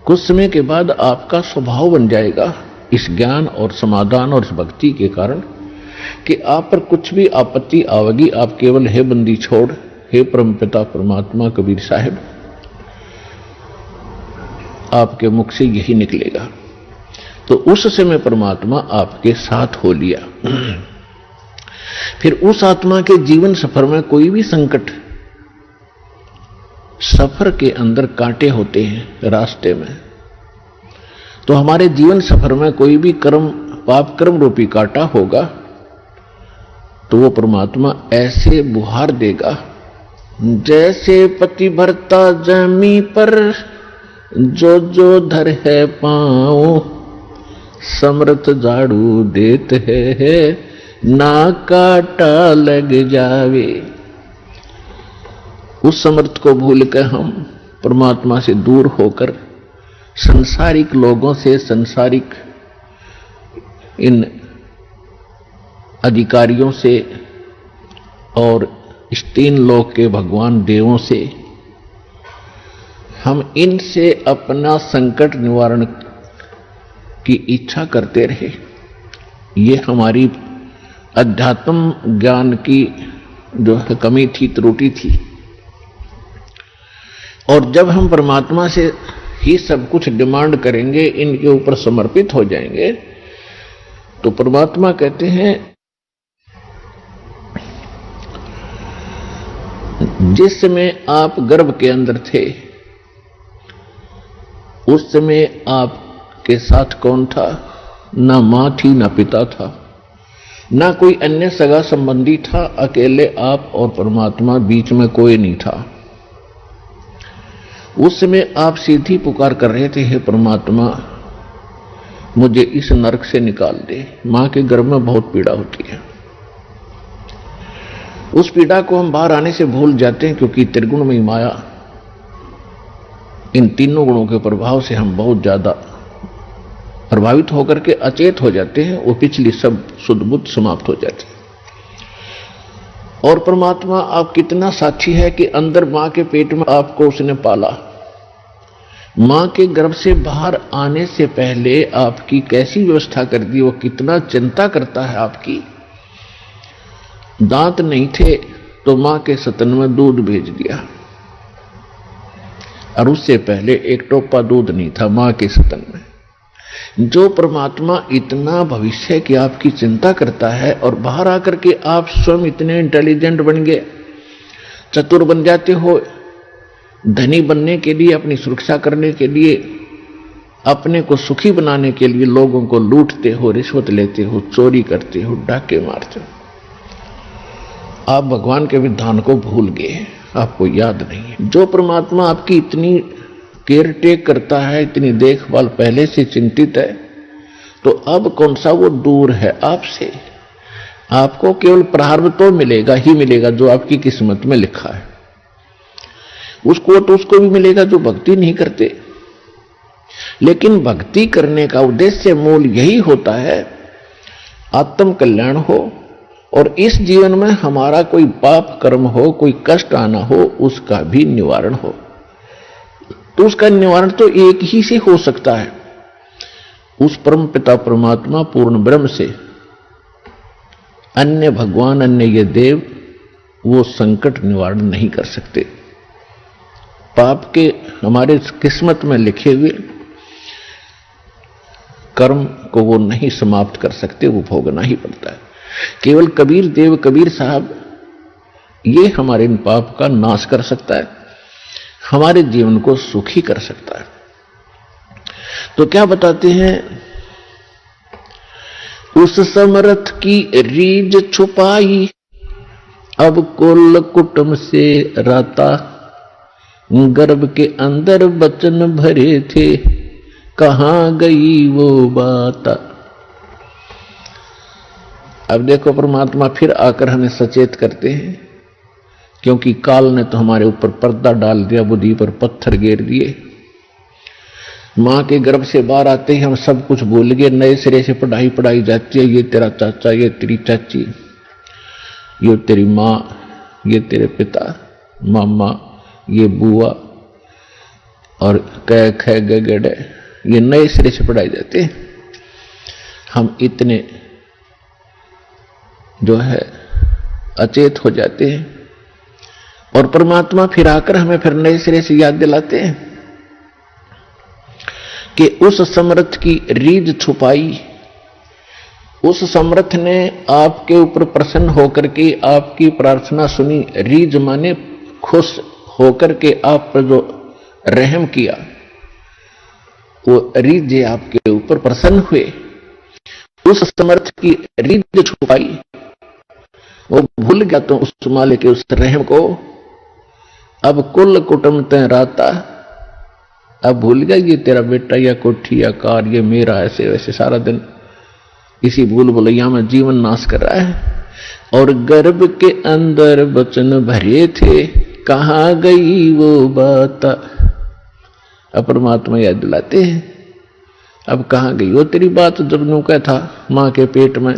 Speaker 2: कुछ समय के बाद आपका स्वभाव बन जाएगा इस ज्ञान और समाधान और इस भक्ति के कारण कि आप पर कुछ भी आपत्ति आवेगी, आप केवल हे बंदी छोड़, हे परमपिता परमात्मा कबीर साहिब, आपके मुख से यही निकलेगा। तो उस समय परमात्मा आपके साथ हो लिया। फिर उस आत्मा के जीवन सफर में कोई भी संकट सफर के अंदर कांटे होते हैं रास्ते में, तो हमारे जीवन सफर में कोई भी कर्म, पाप कर्म रूपी कांटा होगा तो वो परमात्मा ऐसे बुहार देगा जैसे पति भरता जमी पर जो जो धर है पाँव, समर्थ झाड़ू देत है ना काटा लग जावे। उस समर्थ को भूल कर हम परमात्मा से दूर होकर संसारिक लोगों से, संसारिक इन अधिकारियों से और इस तीन लोक के भगवान देवों से हम इनसे अपना संकट निवारण की इच्छा करते रहे। ये हमारी अध्यात्म ज्ञान की जो है कमी थी, त्रुटि थी। और जब हम परमात्मा से ही सब कुछ डिमांड करेंगे, इनके ऊपर समर्पित हो जाएंगे, तो परमात्मा कहते हैं जिस समय आप गर्भ के अंदर थे उस समय आपके साथ कौन था? ना मां थी, ना पिता था, ना कोई अन्य सगा संबंधी था, अकेले आप और परमात्मा, बीच में कोई नहीं था। उस समय आप सीधी पुकार कर रहे थे, हे परमात्मा मुझे इस नरक से निकाल दे। मां के गर्भ में बहुत पीड़ा होती है, उस पीड़ा को हम बाहर आने से भूल जाते हैं, क्योंकि त्रिगुणमयी माया, इन तीनों गुणों के प्रभाव से हम बहुत ज्यादा प्रभावित होकर के अचेत हो जाते हैं। वो पिछली सब शुद्ध बुद्ध समाप्त हो जाती है। और परमात्मा आप कितना साक्षी है कि अंदर मां के पेट में आपको उसने पाला। मां के गर्भ से बाहर आने से पहले आपकी कैसी व्यवस्था कर दी, वो कितना चिंता करता है आपकी। दांत नहीं थे तो मां के स्तन में दूध भेज दिया, और उससे पहले एक टोपा दूध नहीं था मां के स्तन में। जो परमात्मा इतना भविष्य की आपकी चिंता करता है, और बाहर आकर के आप स्वयं इतने इंटेलिजेंट बन गए, चतुर बन जाते हो, धनी बनने के लिए, अपनी सुरक्षा करने के लिए, अपने को सुखी बनाने के लिए लोगों को लूटते हो, रिश्वत लेते हो, चोरी करते हो, डाके मारते हो। आप भगवान के विधान को भूल गए, आपको याद नहीं है। जो परमात्मा आपकी इतनी केयर टेक करता है, इतनी देखभाल पहले से चिंतित है, तो अब कौन सा वो दूर है आपसे। आपको केवल प्रारब्ध तो मिलेगा ही मिलेगा जो आपकी किस्मत में लिखा है, उसको भी मिलेगा जो भक्ति नहीं करते। लेकिन भक्ति करने का उद्देश्य मूल यही होता है आत्म कल्याण हो, और इस जीवन में हमारा कोई पाप कर्म हो, कोई कष्ट आना हो, उसका भी निवारण हो। तो उसका निवारण तो एक ही से हो सकता है, उस परम पिता परमात्मा पूर्ण ब्रह्म से। अन्य भगवान, अन्य ये देव वो संकट निवारण नहीं कर सकते। पाप के हमारे किस्मत में लिखे हुए कर्म को वो नहीं समाप्त कर सकते, वो भोगना ही पड़ता है। केवल कबीर देव, कबीर साहब, ये हमारे इन पाप का नाश कर सकता है, हमारे जीवन को सुखी कर सकता है। तो क्या बताते हैं, उस समर्थ की रीझ छुपाई, अब कुल कुटुंब से राता, गर्भ के अंदर बचन भरे थे, कहां गई वो बात। अब देखो परमात्मा फिर आकर हमें सचेत करते हैं, क्योंकि काल ने तो हमारे ऊपर पर्दा डाल दिया, बुद्धि पर पत्थर गिर दिए। मां के गर्भ से बाहर आते ही हम सब कुछ भूल गए, नए सिरे से पढ़ाई जाती है। ये तेरा चाचा, ये तेरी चाची, ये तेरी माँ, ये तेरे पिता, मामा, ये बुआ, और कै ख ग ग ड, ये नए सिरे से पढ़ाई जाते हैं। हम इतने जो है अचेत हो जाते हैं, और परमात्मा फिर आकर हमें फिर नए सिरे से याद दिलाते हैं कि उस समर्थ की रीझ छुपाई। उस समर्थ ने आपके ऊपर प्रसन्न होकर के आपकी प्रार्थना सुनी। रीझ माने खुश होकर के आप पर जो रहम किया, वो रीझ आपके ऊपर प्रसन्न हुए, उस समर्थ की रीझ छुपाई, वो भूल गया तो उस मालिक के उस रहम को। अब कुल कुटुंब तय राता, अब भूल गया ये तेरा बेटा या कोठी या कार ये मेरा, ऐसे वैसे सारा दिन इसी भूल भुलैया में जीवन नाश कर रहा है। और गर्भ के अंदर वचन भरे थे, कहां गई वो बात। अब परमात्मा याद दिलाते हैं, अब कहां गई वो तेरी बात। जब यूं कहा था मां के पेट में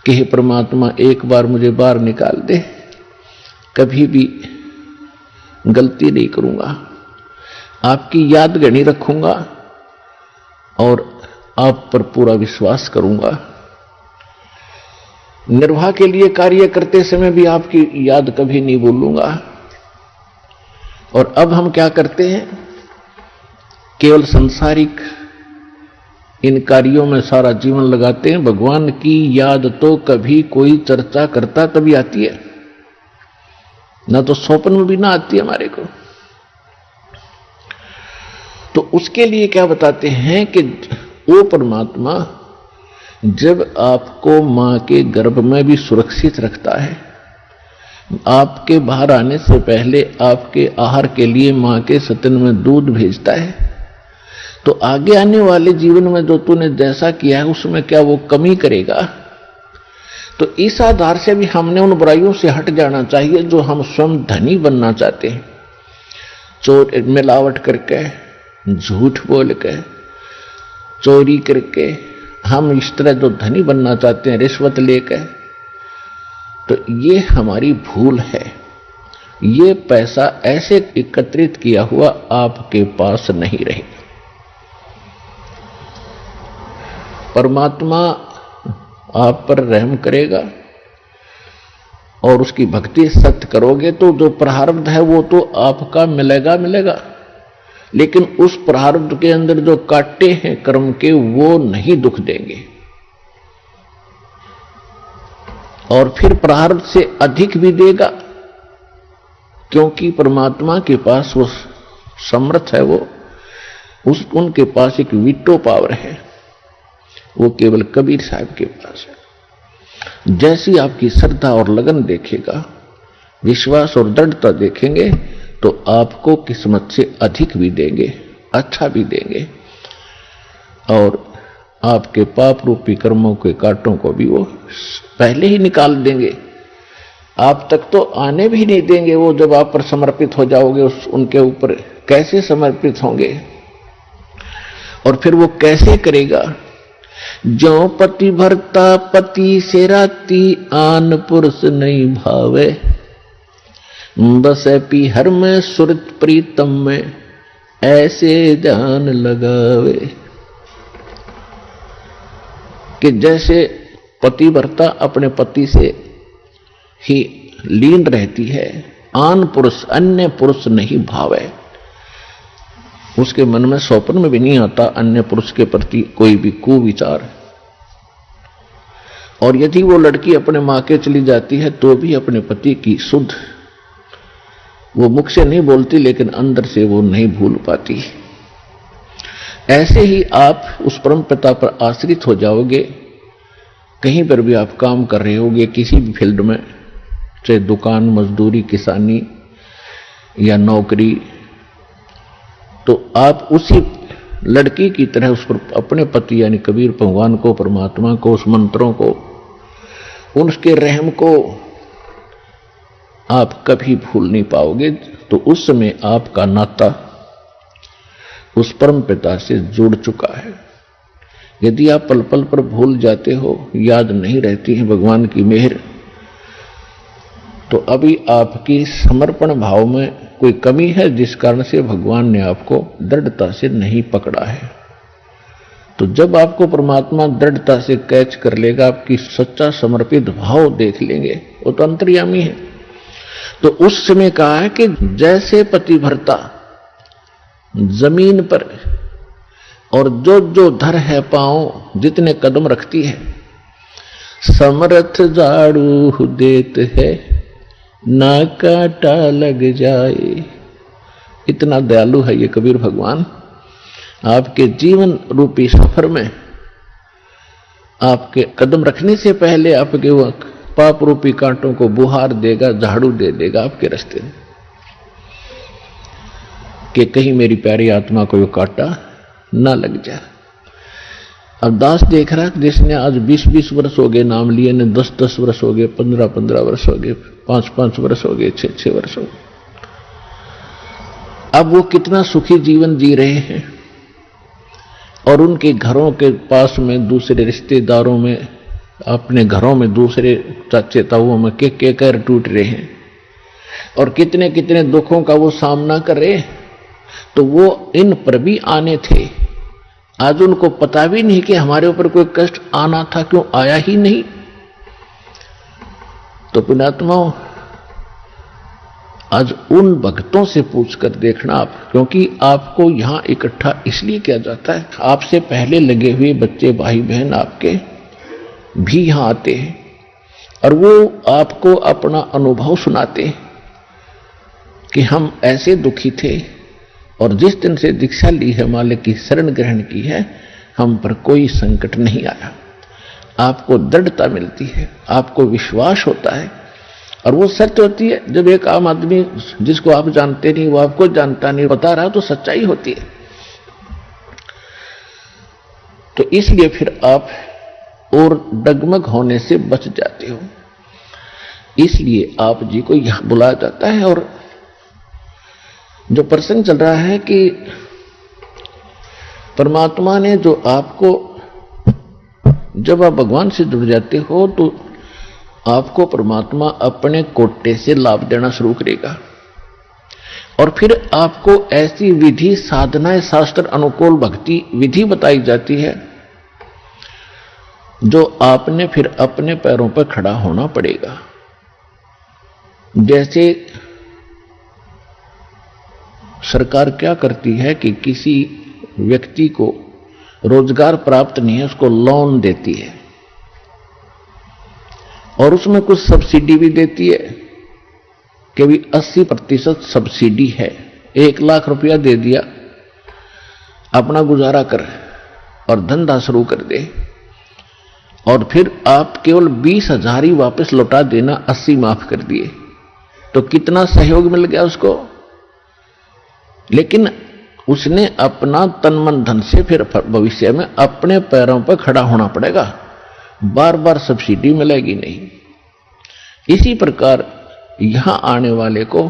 Speaker 2: कि हे परमात्मा एक बार मुझे बाहर निकाल दे, कभी भी गलती नहीं करूंगा, आपकी याद गणी रखूंगा और आप पर पूरा विश्वास करूंगा। निर्वाह के लिए कार्य करते समय भी आपकी याद कभी नहीं भूलूंगा। और अब हम क्या करते हैं, केवल सांसारिक इन कार्यों में सारा जीवन लगाते हैं। भगवान की याद तो कभी कोई चर्चा करता तभी आती है, ना तो स्वप्न में भी ना आती है हमारे को। तो उसके लिए क्या बताते हैं कि वो परमात्मा जब आपको मां के गर्भ में भी सुरक्षित रखता है, आपके बाहर आने से पहले आपके आहार के लिए मां के स्तन में दूध भेजता है, तो आगे आने वाले जीवन में जो तूने जैसा किया है उसमें क्या वो कमी करेगा। तो इस आधार से भी हमने उन बुराइयों से हट जाना चाहिए जो हम स्वयं धनी बनना चाहते हैं। चोर मिलावट करके, झूठ बोल के, चोरी करके हम इस तरह जो धनी बनना चाहते हैं, रिश्वत लेकर, तो ये हमारी भूल है। ये पैसा ऐसे एकत्रित किया हुआ आपके पास नहीं रहेगा। परमात्मा आप पर रहम करेगा और उसकी भक्ति सत्य करोगे तो जो प्रारब्ध है वो तो आपका मिलेगा मिलेगा, लेकिन उस प्रारब्ध के अंदर जो कांटे हैं कर्म के वो नहीं दुख देंगे। और फिर प्रारब्ध से अधिक भी देगा, क्योंकि परमात्मा के पास वो समर्थ है, वो उनके पास एक वीटो पावर है, वो केवल कबीर साहब के पास है। जैसी आपकी श्रद्धा और लगन देखेगा, विश्वास और दृढ़ता देखेंगे, तो आपको किस्मत से अधिक भी देंगे, अच्छा भी देंगे, और आपके पाप रूपी कर्मों के कांटों को भी वो पहले ही निकाल देंगे। आप तक तो आने भी नहीं देंगे। वो जब आप पर समर्पित हो जाओगे उनके ऊपर कैसे समर्पित होंगे, और फिर वो कैसे करेगा। जो पति भरता पति से राती, आन पुरुष नहीं भावे, बस पीहर में सुरत प्रीतम में, ऐसे ध्यान लगावे। कि जैसे पतिव्रता अपने पति से ही लीन रहती है, आन पुरुष अन्य पुरुष नहीं भावे, उसके मन में स्वप्न में भी नहीं आता अन्य पुरुष के प्रति कोई भी कुविचार। और यदि वो लड़की अपने मां के चली जाती है तो भी अपने पति की शुद्ध, वो मुख से नहीं बोलती लेकिन अंदर से वो नहीं भूल पाती। ऐसे ही आप उस परम पिता पर आश्रित हो जाओगे। कहीं पर भी आप काम कर रहे होगे, किसी भी फील्ड में, चाहे दुकान, मजदूरी, किसानी या नौकरी, तो आप उसी लड़की की तरह उस पर अपने पति यानी कबीर भगवान को, परमात्मा को, उस मंत्रों को, उनके रहम को आप कभी भूल नहीं पाओगे। तो उस समय आपका नाता उस परम पिता से जुड़ चुका है। यदि आप पल पल पर भूल जाते हो, याद नहीं रहती है भगवान की मेहर, तो अभी आपकी समर्पण भाव में कोई कमी है, जिस कारण से भगवान ने आपको दृढ़ता से नहीं पकड़ा है। तो जब आपको परमात्मा दृढ़ता से कैच कर लेगा, आपकी सच्चा समर्पित भाव देख लेंगे, वो तो अंतर्यामी है। तो उस समय कहा है कि जैसे पतिव्रता जमीन पर और जो जो धर है पांव जितने कदम रखती है, समर्थ झाड़ू देत है ना कांटा लग जाए। इतना दयालु है ये कबीर भगवान। आपके जीवन रूपी सफर में आपके कदम रखने से पहले आपके वो पाप रूपी कांटों को बुहार देगा, झाड़ू दे देगा आपके रास्ते में, कि कहीं मेरी प्यारी आत्मा को ये कांटा ना लग जाए। अब दास देख रहा जिसने आज 20-20 वर्ष हो गए नाम लिए, ने 10-10 वर्ष हो गए, 15-15 वर्ष हो गए, 5-5 वर्ष हो गए, 6-6 वर्ष हो गए। अब वो कितना सुखी जीवन जी रहे हैं और उनके घरों के पास में, दूसरे रिश्तेदारों में, अपने घरों में दूसरे चाचे ताऊओं में के कर टूट रहे हैं और कितने कितने दुखों का वो सामना कर रहे। तो वो इन पर भी आने थे, आज उनको पता भी नहीं कि हमारे ऊपर कोई कष्ट आना था, क्यों आया ही नहीं। तो पुण्यात्माओं, आज उन भक्तों से पूछकर देखना आप, क्योंकि आपको यहां इकट्ठा इसलिए किया जाता है, आपसे पहले लगे हुए बच्चे भाई बहन आपके भी यहां आते हैं और वो आपको अपना अनुभव सुनाते हैं कि हम ऐसे दुखी थे और जिस दिन से दीक्षा ली है, मालिक की शरण ग्रहण की है, हम पर कोई संकट नहीं आया। आपको दृढ़ता मिलती है, आपको विश्वास होता है और वो सच होती है। जब एक आम आदमी जिसको आप जानते नहीं, वो आपको जानता नहीं, बता रहा तो सच्चाई होती है। तो इसलिए फिर आप और डगमग होने से बच जाते हो। इसलिए आप जी को यहां बुलाया जाता है। और जो प्रसंग चल रहा है कि परमात्मा ने जो आपको, जब आप भगवान से जुड़ जाते हो तो आपको परमात्मा अपने कोटे से लाभ देना शुरू करेगा और फिर आपको ऐसी विधि, साधनाएं, शास्त्र अनुकूल भक्ति विधि बताई जाती है जो आपने फिर अपने पैरों पर खड़ा होना पड़ेगा। जैसे सरकार क्या करती है कि किसी व्यक्ति को रोजगार प्राप्त नहीं है, उसको लोन देती है और उसमें कुछ सब्सिडी भी देती है कि भी 80% सब्सिडी है। 1 लाख रुपया दे दिया, अपना गुजारा कर और धंधा शुरू कर दे और फिर आप केवल 20,000 ही वापस लौटा देना, 80 माफ कर दिए। तो कितना सहयोग मिल गया उसको। लेकिन उसने अपना तन मन धन से फिर भविष्य में अपने पैरों पर खड़ा होना पड़ेगा, बार बार सब्सिडी मिलेगी नहीं। इसी प्रकार यहां आने वाले को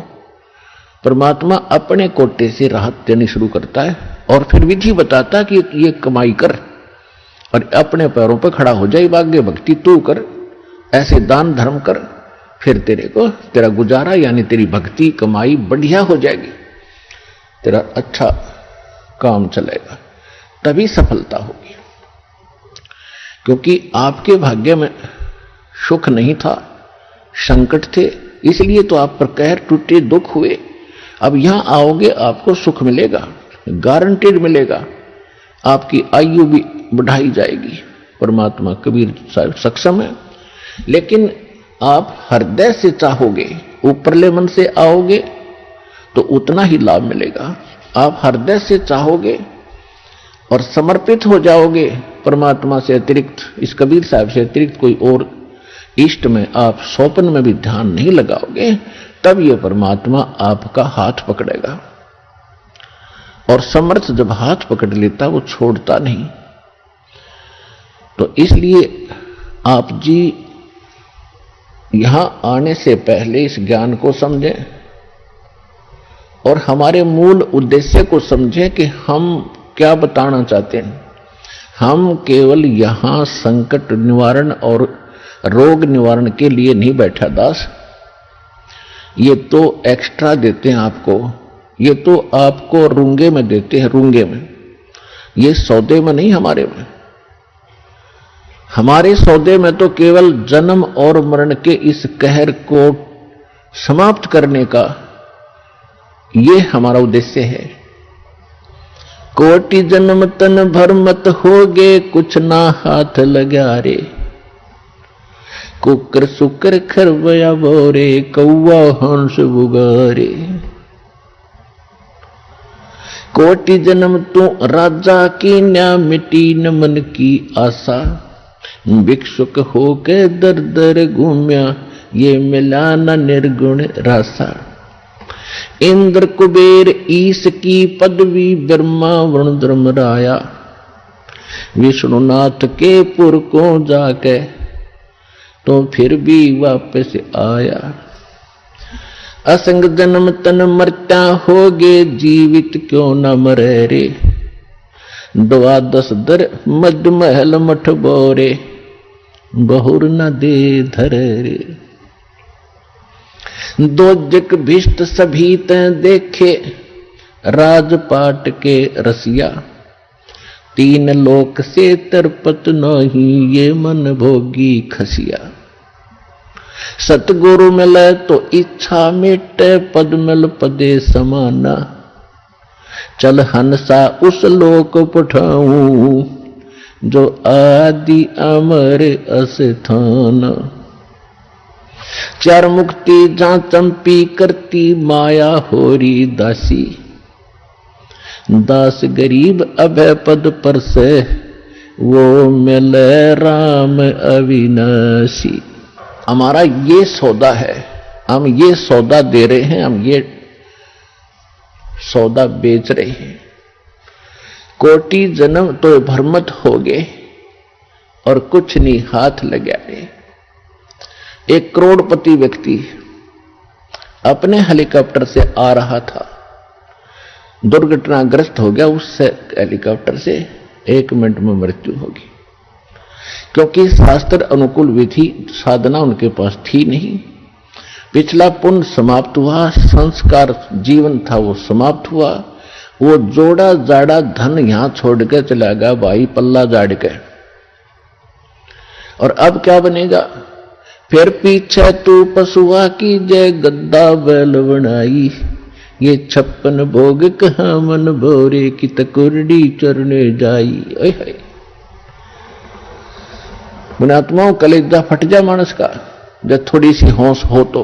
Speaker 2: परमात्मा अपने कोटे से राहत देनी शुरू करता है और फिर विधि बताता है कि ये कमाई कर और अपने पैरों पर खड़ा हो जाए, भाग्य भक्ति तू कर, ऐसे दान धर्म कर, फिर तेरे को तेरा गुजारा यानी तेरी भक्ति कमाई बढ़िया हो जाएगी, तेरा अच्छा काम चलेगा, तभी सफलता होगी। क्योंकि आपके भाग्य में सुख नहीं था, संकट थे, इसलिए तो आप पर कहर टूटे, दुख हुए। अब यहां आओगे आपको सुख मिलेगा, गारंटेड मिलेगा, आपकी आयु भी बढ़ाई जाएगी। परमात्मा कबीर साहब सक्षम है। लेकिन आप हृदय से चाहोगे, ऊपरले मन से आओगे तो उतना ही लाभ मिलेगा। आप हृदय से चाहोगे और समर्पित हो जाओगे परमात्मा से अतिरिक्त, इस कबीर साहब से अतिरिक्त कोई और इष्ट में आप स्वप्न में भी ध्यान नहीं लगाओगे, तब यह परमात्मा आपका हाथ पकड़ेगा। और समर्थ जब हाथ पकड़ लेता वो छोड़ता नहीं। तो इसलिए आप जी यहां आने से पहले इस ज्ञान को समझें और हमारे मूल उद्देश्य को समझें कि हम क्या बताना चाहते हैं। हम केवल यहां संकट निवारण और रोग निवारण के लिए नहीं बैठा दास, ये तो एक्स्ट्रा देते हैं आपको, ये तो आपको रूंगे में देते हैं, रूंगे में, ये सौदे में नहीं। हमारे सौदे में तो केवल जन्म और मरण के इस कहर को समाप्त करने का ये हमारा उद्देश्य है। कोटि जन्म तन भर मत होगे, कुछ ना हाथ लगा रे। कुकर सुकर खरवया बोरे, कौवा हंस बुगारे। कोटि जन्म तू राजा की न्या, मिटी न मन की आशा। भिक्षुक होके दर दर घूम्या, ये मिला न निर्गुण रासा। इंद्र कुबेर ईश की पदवी, ब्रह्मा वरुण धर्मराया। विष्णुनाथ के पुर को जाके तो फिर भी वापस आया। असंग जन्म तन मरता होगे, जीवित क्यों न मरे रे। 12 दर मद महल मठ बोरे, बहुर न दे धरे रे। 2 जग भिष्ट सभी तैं देखे, राजपाट के रसिया। 3 लोक से तरपत नहीं, ये मन भोगी खसिया। सतगुरु मिले तो इच्छा मिटे, पद मिल पदे समाना। चल हंसा उस लोक पठाऊं, जो आदि अमर अस्थान। 4 मुक्ति जहां चंपी करती, माया होरी दासी। दास गरीब अभय पद पर से, वो मिले राम अविनाशी। हमारा ये सौदा है, हम ये सौदा दे रहे हैं, हम ये सौदा बेच रहे हैं। कोटि जन्म तो भ्रमत हो गए, और कुछ नहीं हाथ लगा रहे। एक करोड़पति व्यक्ति अपने हेलीकॉप्टर से आ रहा था, दुर्घटनाग्रस्त हो गया। उससे हेलीकॉप्टर से 1 मिनट में मृत्यु होगी, क्योंकि शास्त्र अनुकूल विधि साधना उनके पास थी नहीं। पिछला पुण्य समाप्त हुआ, संस्कार जीवन था वो समाप्त हुआ। वो जोड़ा जाड़ा धन यहां छोड़ के चला गया भाई, पल्ला जाड़ के। और अब क्या बनेगा? फिर पीछे तू पशुआ की जय, गद्दा बैल बनाई। ये 56 भोग कहाँ मन भोरे, की तकुरडी चरने जाई। ओए मुनात्माओं, कलेजा फट जा मानस का जब थोड़ी सी होश हो तो।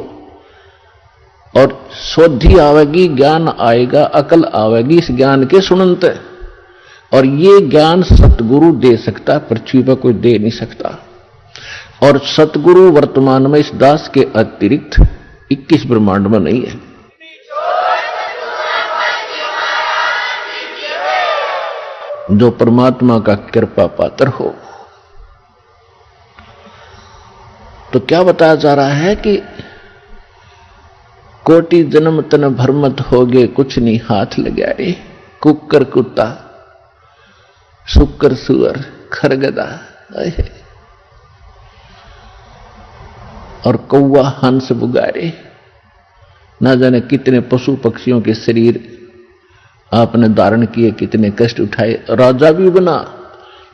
Speaker 2: और शोधी आवेगी, ज्ञान आएगा, अकल आवेगी इस ज्ञान के सुनंत। और ये ज्ञान सतगुरु दे सकता, पृथ्वी पर कोई दे नहीं सकता। और सतगुरु वर्तमान में इस दास के अतिरिक्त 21 ब्रह्मांड में नहीं है। जो परमात्मा का कृपा पात्र हो। तो क्या बताया जा रहा है कि कोटि जन्म तन भ्रमत हो गए, कुछ नहीं हाथ लगा रे। कुकर कुत्ता, सुकर सुअर, खरगदा और कौवा हंस बुगारे। ना जाने कितने पशु पक्षियों के शरीर आपने धारण किए, कितने कष्ट उठाए। राजा भी बना,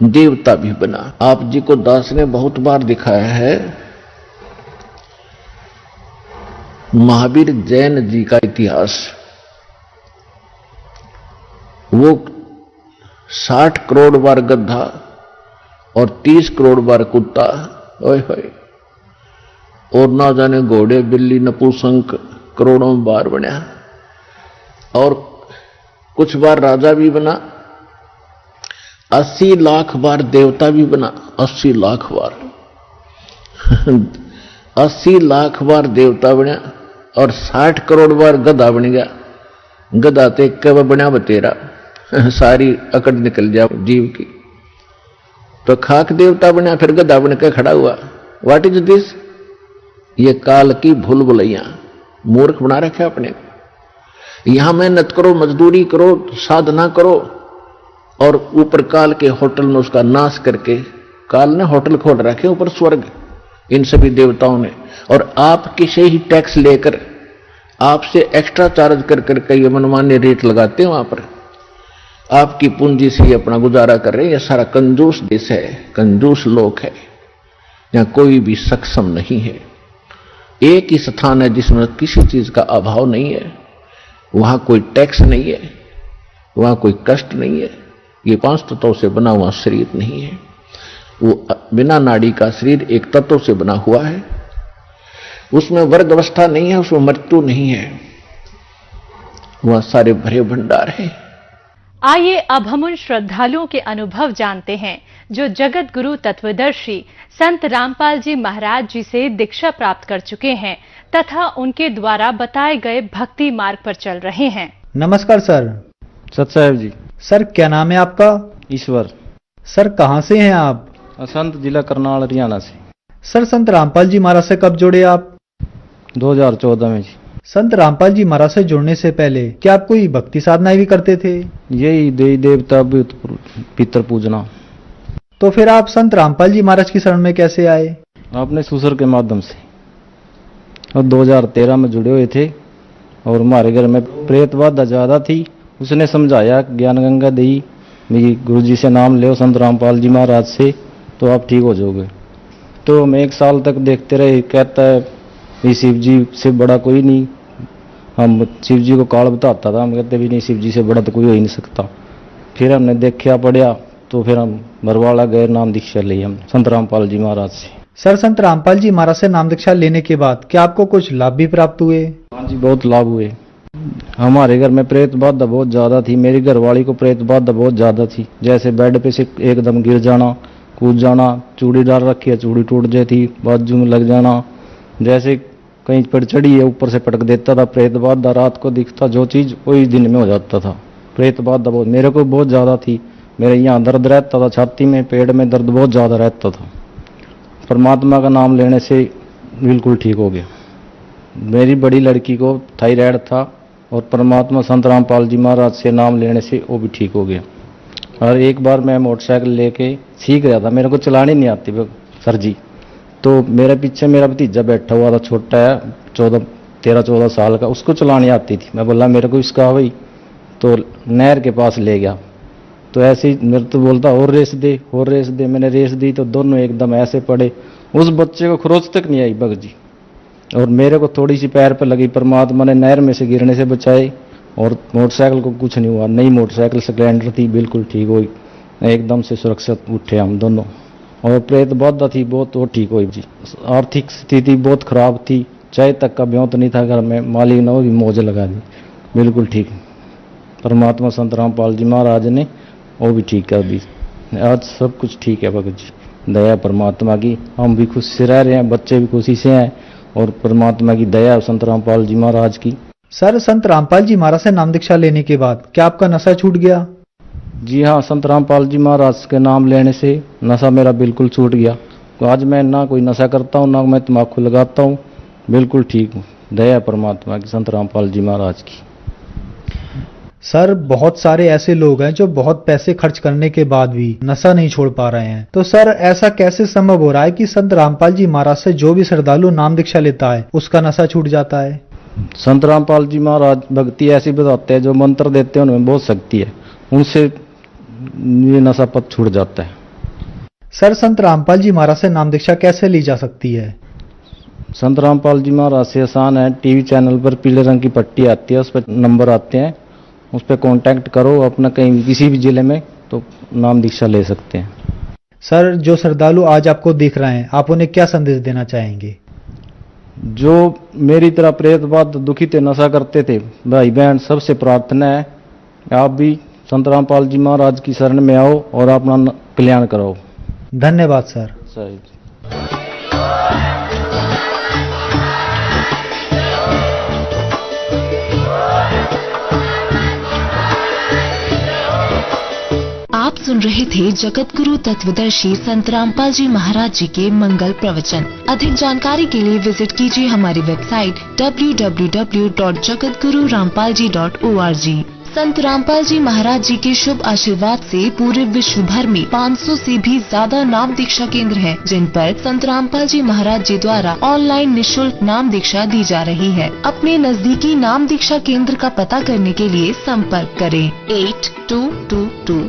Speaker 2: देवता भी बना। आप जी को दास ने बहुत बार दिखाया है महावीर जैन जी का इतिहास। वो 60 करोड़ बार गधा और 30 करोड़ बार कुत्ता, ओए होए, और ना जाने घोड़े बिल्ली नपुंसक करोड़ों बार बना। और कुछ बार राजा भी बना, 80 लाख बार देवता भी बना। 80 लाख बार 80 लाख बार देवता बना और 60 करोड़ बार गधा बन गया। गधा ते कब बना बतेरा, सारी अकड़ निकल जाओ जीव की। तो खाक देवता बना, फिर गधा बन के खड़ा हुआ। What is this? ये काल की भूल भुलैया, मूर्ख बना रखे अपने को। यहां मेहनत करो, मजदूरी करो, साधना करो, और ऊपर काल के होटल में उसका नाश करके, काल ने होटल खोल रखे ऊपर स्वर्ग इन सभी देवताओं ने, और आपके से ही टैक्स लेकर आपसे एक्स्ट्रा चार्ज कर करके ये मनमान्य रेट लगाते हैं। वहां पर आपकी पूंजी से अपना गुजारा कर रहे हैं। यह सारा कंजूस देश है, कंजूस लोक है, यहां कोई भी सक्षम नहीं है। एक ही स्थान है जिसमें किसी चीज का अभाव नहीं है। वहां कोई टैक्स नहीं है, वहां कोई कष्ट नहीं है। ये 5 तत्वों से बना हुआ शरीर नहीं है। वो बिना नाड़ी का शरीर एक तत्व से बना हुआ है, उसमें वर्ग अवस्था नहीं है, उसमें मृत्यु नहीं है, वह सारे भरे भंडार है।
Speaker 3: आइए अब हम उन श्रद्धालुओं के अनुभव जानते हैं जो जगत गुरु तत्वदर्शी संत रामपाल जी महाराज जी से दीक्षा प्राप्त कर चुके हैं तथा उनके द्वारा बताए गए भक्ति मार्ग पर चल रहे हैं।
Speaker 4: नमस्कार सर।
Speaker 5: सतसाहेब जी।
Speaker 4: सर क्या नाम है आपका?
Speaker 5: ईश्वर।
Speaker 4: सर कहाँ से हैं आप?
Speaker 5: असंत जिला करनाल हरियाणा से।
Speaker 4: सर संत रामपाल जी महाराज से कब जुड़े आप?
Speaker 5: 2014 में जी।
Speaker 4: संत रामपाल जी महाराज से जुड़ने से पहले क्या आप कोई भक्ति साधनाएं भी करते थे?
Speaker 5: यही देवी देवता पितर पूजना।
Speaker 4: तो फिर आप संत रामपाल जी महाराज की शरण में कैसे आए?
Speaker 5: आपने सुसर के माध्यम से, और 2013 में जुड़े हुए थे और हमारे घर में प्रेत बाधा ज्यादा थी। उसने समझाया ज्ञान गंगा दी मेरी गुरु जी से नाम ले संत रामपाल जी महाराज से तो आप ठीक हो जाओगे। तो हम 1 साल तक देखते रहे। कहता है ये शिव जी से बड़ा कोई नहीं। हम शिव जी को काल बताता था, हम कहते भी नहीं शिव जी से बड़ा तो कोई हो ही नहीं सकता। फिर हमने देखा पढ़िया तो फिर हम बरवाला गए, नाम दीक्षा ली हम संत रामपाल जी महाराज से।
Speaker 4: सर संत रामपाल जी महाराज से नाम दीक्षा लेने के बाद क्या आपको कुछ लाभ भी प्राप्त हुए?
Speaker 5: हाँ जी, बहुत लाभ हुए। हमारे घर में प्रेत बाधा बहुत ज्यादा थी, मेरी घरवाली को प्रेत बाधा बहुत ज्यादा थी। जैसे बेड पे से एकदम गिर जाना, कूद जाना, चूड़ी डाल रखी है चूड़ी टूट जाती, बाजू में लग जाना, जैसे कहीं पर चढ़ी है ऊपर से पटक देता था। प्रेत बाधा रात को दिखता जो चीज वही दिन में हो जाता था। प्रेत बाधा बहुत मेरे को बहुत ज्यादा थी। मेरे यहाँ दर्द रहता था, छाती में पेट में दर्द बहुत ज्यादा रहता था। परमात्मा का नाम लेने से बिल्कुल ठीक हो गया। मेरी बड़ी लड़की को थायराइड था और परमात्मा संत रामपाल जी महाराज से नाम लेने से वो भी ठीक हो गया। और एक बार मैं मोटरसाइकिल लेके सीख रहा था, मेरे को चलानी नहीं आती सर जी। तो मेरे पीछे मेरा भतीजा बैठा हुआ था, छोटा है 13-14 साल का, उसको चलानी आती थी। मैं बोला मेरे को इसका भाई, तो नहर के पास ले गया। तो ऐसे ही मेरे तो बोलता और रेस दे और रेस दे। मैंने रेस दी तो दोनों एकदम ऐसे पड़े, उस बच्चे को खरोच तक नहीं आई बग जी, और मेरे को थोड़ी सी पैर पे लगी। परमात्मा ने नहर में से गिरने से बचाए और मोटरसाइकिल को कुछ नहीं हुआ। नई मोटरसाइकिल स्प्लेंडर थी, बिल्कुल ठीक हुई, एकदम से सुरक्षित उठे हम दोनों। और प्रेत बाधा थी बहुत, वो ठीक हुई जी। आर्थिक स्थिति बहुत खराब थी, चाय तक का ब्योंत नहीं था घर में, मालिक ने वो भी मौज लगा दी, बिल्कुल ठीक। परमात्मा संत रामपाल जी महाराज ने वो भी ठीक कर दी। आज सब कुछ ठीक है भगत जी, दया परमात्मा की। हम भी खुश से रह रहे हैं, बच्चे भी खुशी से हैं, और परमात्मा की दया संत रामपाल जी महाराज की।
Speaker 4: सर संत रामपाल जी महाराज से नाम दीक्षा लेने के बाद क्या आपका नशा छूट गया?
Speaker 5: जी हाँ, संत रामपाल जी महाराज के नाम लेने से नशा मेरा बिल्कुल छूट गया। तो आज मैं ना कोई नशा करता हूँ, ना मैं तम्बाकू लगाता हूँ, बिल्कुल ठीक हूँ। दया परमात्मा की, संत रामपाल जी महाराज की।
Speaker 4: सर बहुत सारे ऐसे लोग हैं जो बहुत पैसे खर्च करने के बाद भी नशा नहीं छोड़ पा रहे हैं, तो सर ऐसा कैसे संभव हो रहा है कि संत रामपाल जी महाराज से जो भी श्रद्धालु नाम दीक्षा लेता है उसका नशा छूट जाता है?
Speaker 5: संत रामपाल जी महाराज भक्ति ऐसी बताते हैं, जो मंत्र देते हैं उनमें बहुत शक्ति है, उनसे ये नशा पद छूट जाता है।
Speaker 4: सर संत रामपाल जी महाराज से नाम दीक्षा कैसे ली जा सकती है?
Speaker 5: संत रामपाल जी महाराज से आसान है। टीवी चैनल पर पीले रंग की पट्टी आती है, उस पर नंबर आते हैं, उस पर कांटेक्ट करो अपना, कहीं किसी भी जिले में, तो नाम दीक्षा ले सकते हैं।
Speaker 4: सर जो श्रद्धालु आज आपको देख रहे हैं, आप उन्हें क्या संदेश देना चाहेंगे?
Speaker 5: जो मेरी तरह प्रेत बाधा दुखी थे, नशा करते थे, भाई बहन सबसे प्रार्थना है आप भी संत रामपाल जी महाराज की शरण में आओ और अपना कल्याण कराओ।
Speaker 4: धन्यवाद सर।
Speaker 5: सही।
Speaker 6: आप सुन रहे थे जगत गुरु तत्वदर्शी संत रामपाल जी महाराज जी के मंगल प्रवचन। अधिक जानकारी के लिए विजिट कीजिए हमारी वेबसाइट www.jagatgururampalji.org। संत रामपाल जी महाराज जी के शुभ आशीर्वाद से पूरे विश्व भर में 500 से भी ज्यादा नाम दीक्षा केंद्र हैं, जिन पर संत रामपाल जी महाराज जी द्वारा ऑनलाइन निःशुल्क नाम दीक्षा दी जा रही है। अपने नजदीकी नाम दीक्षा केंद्र का पता करने के लिए संपर्क करें 8222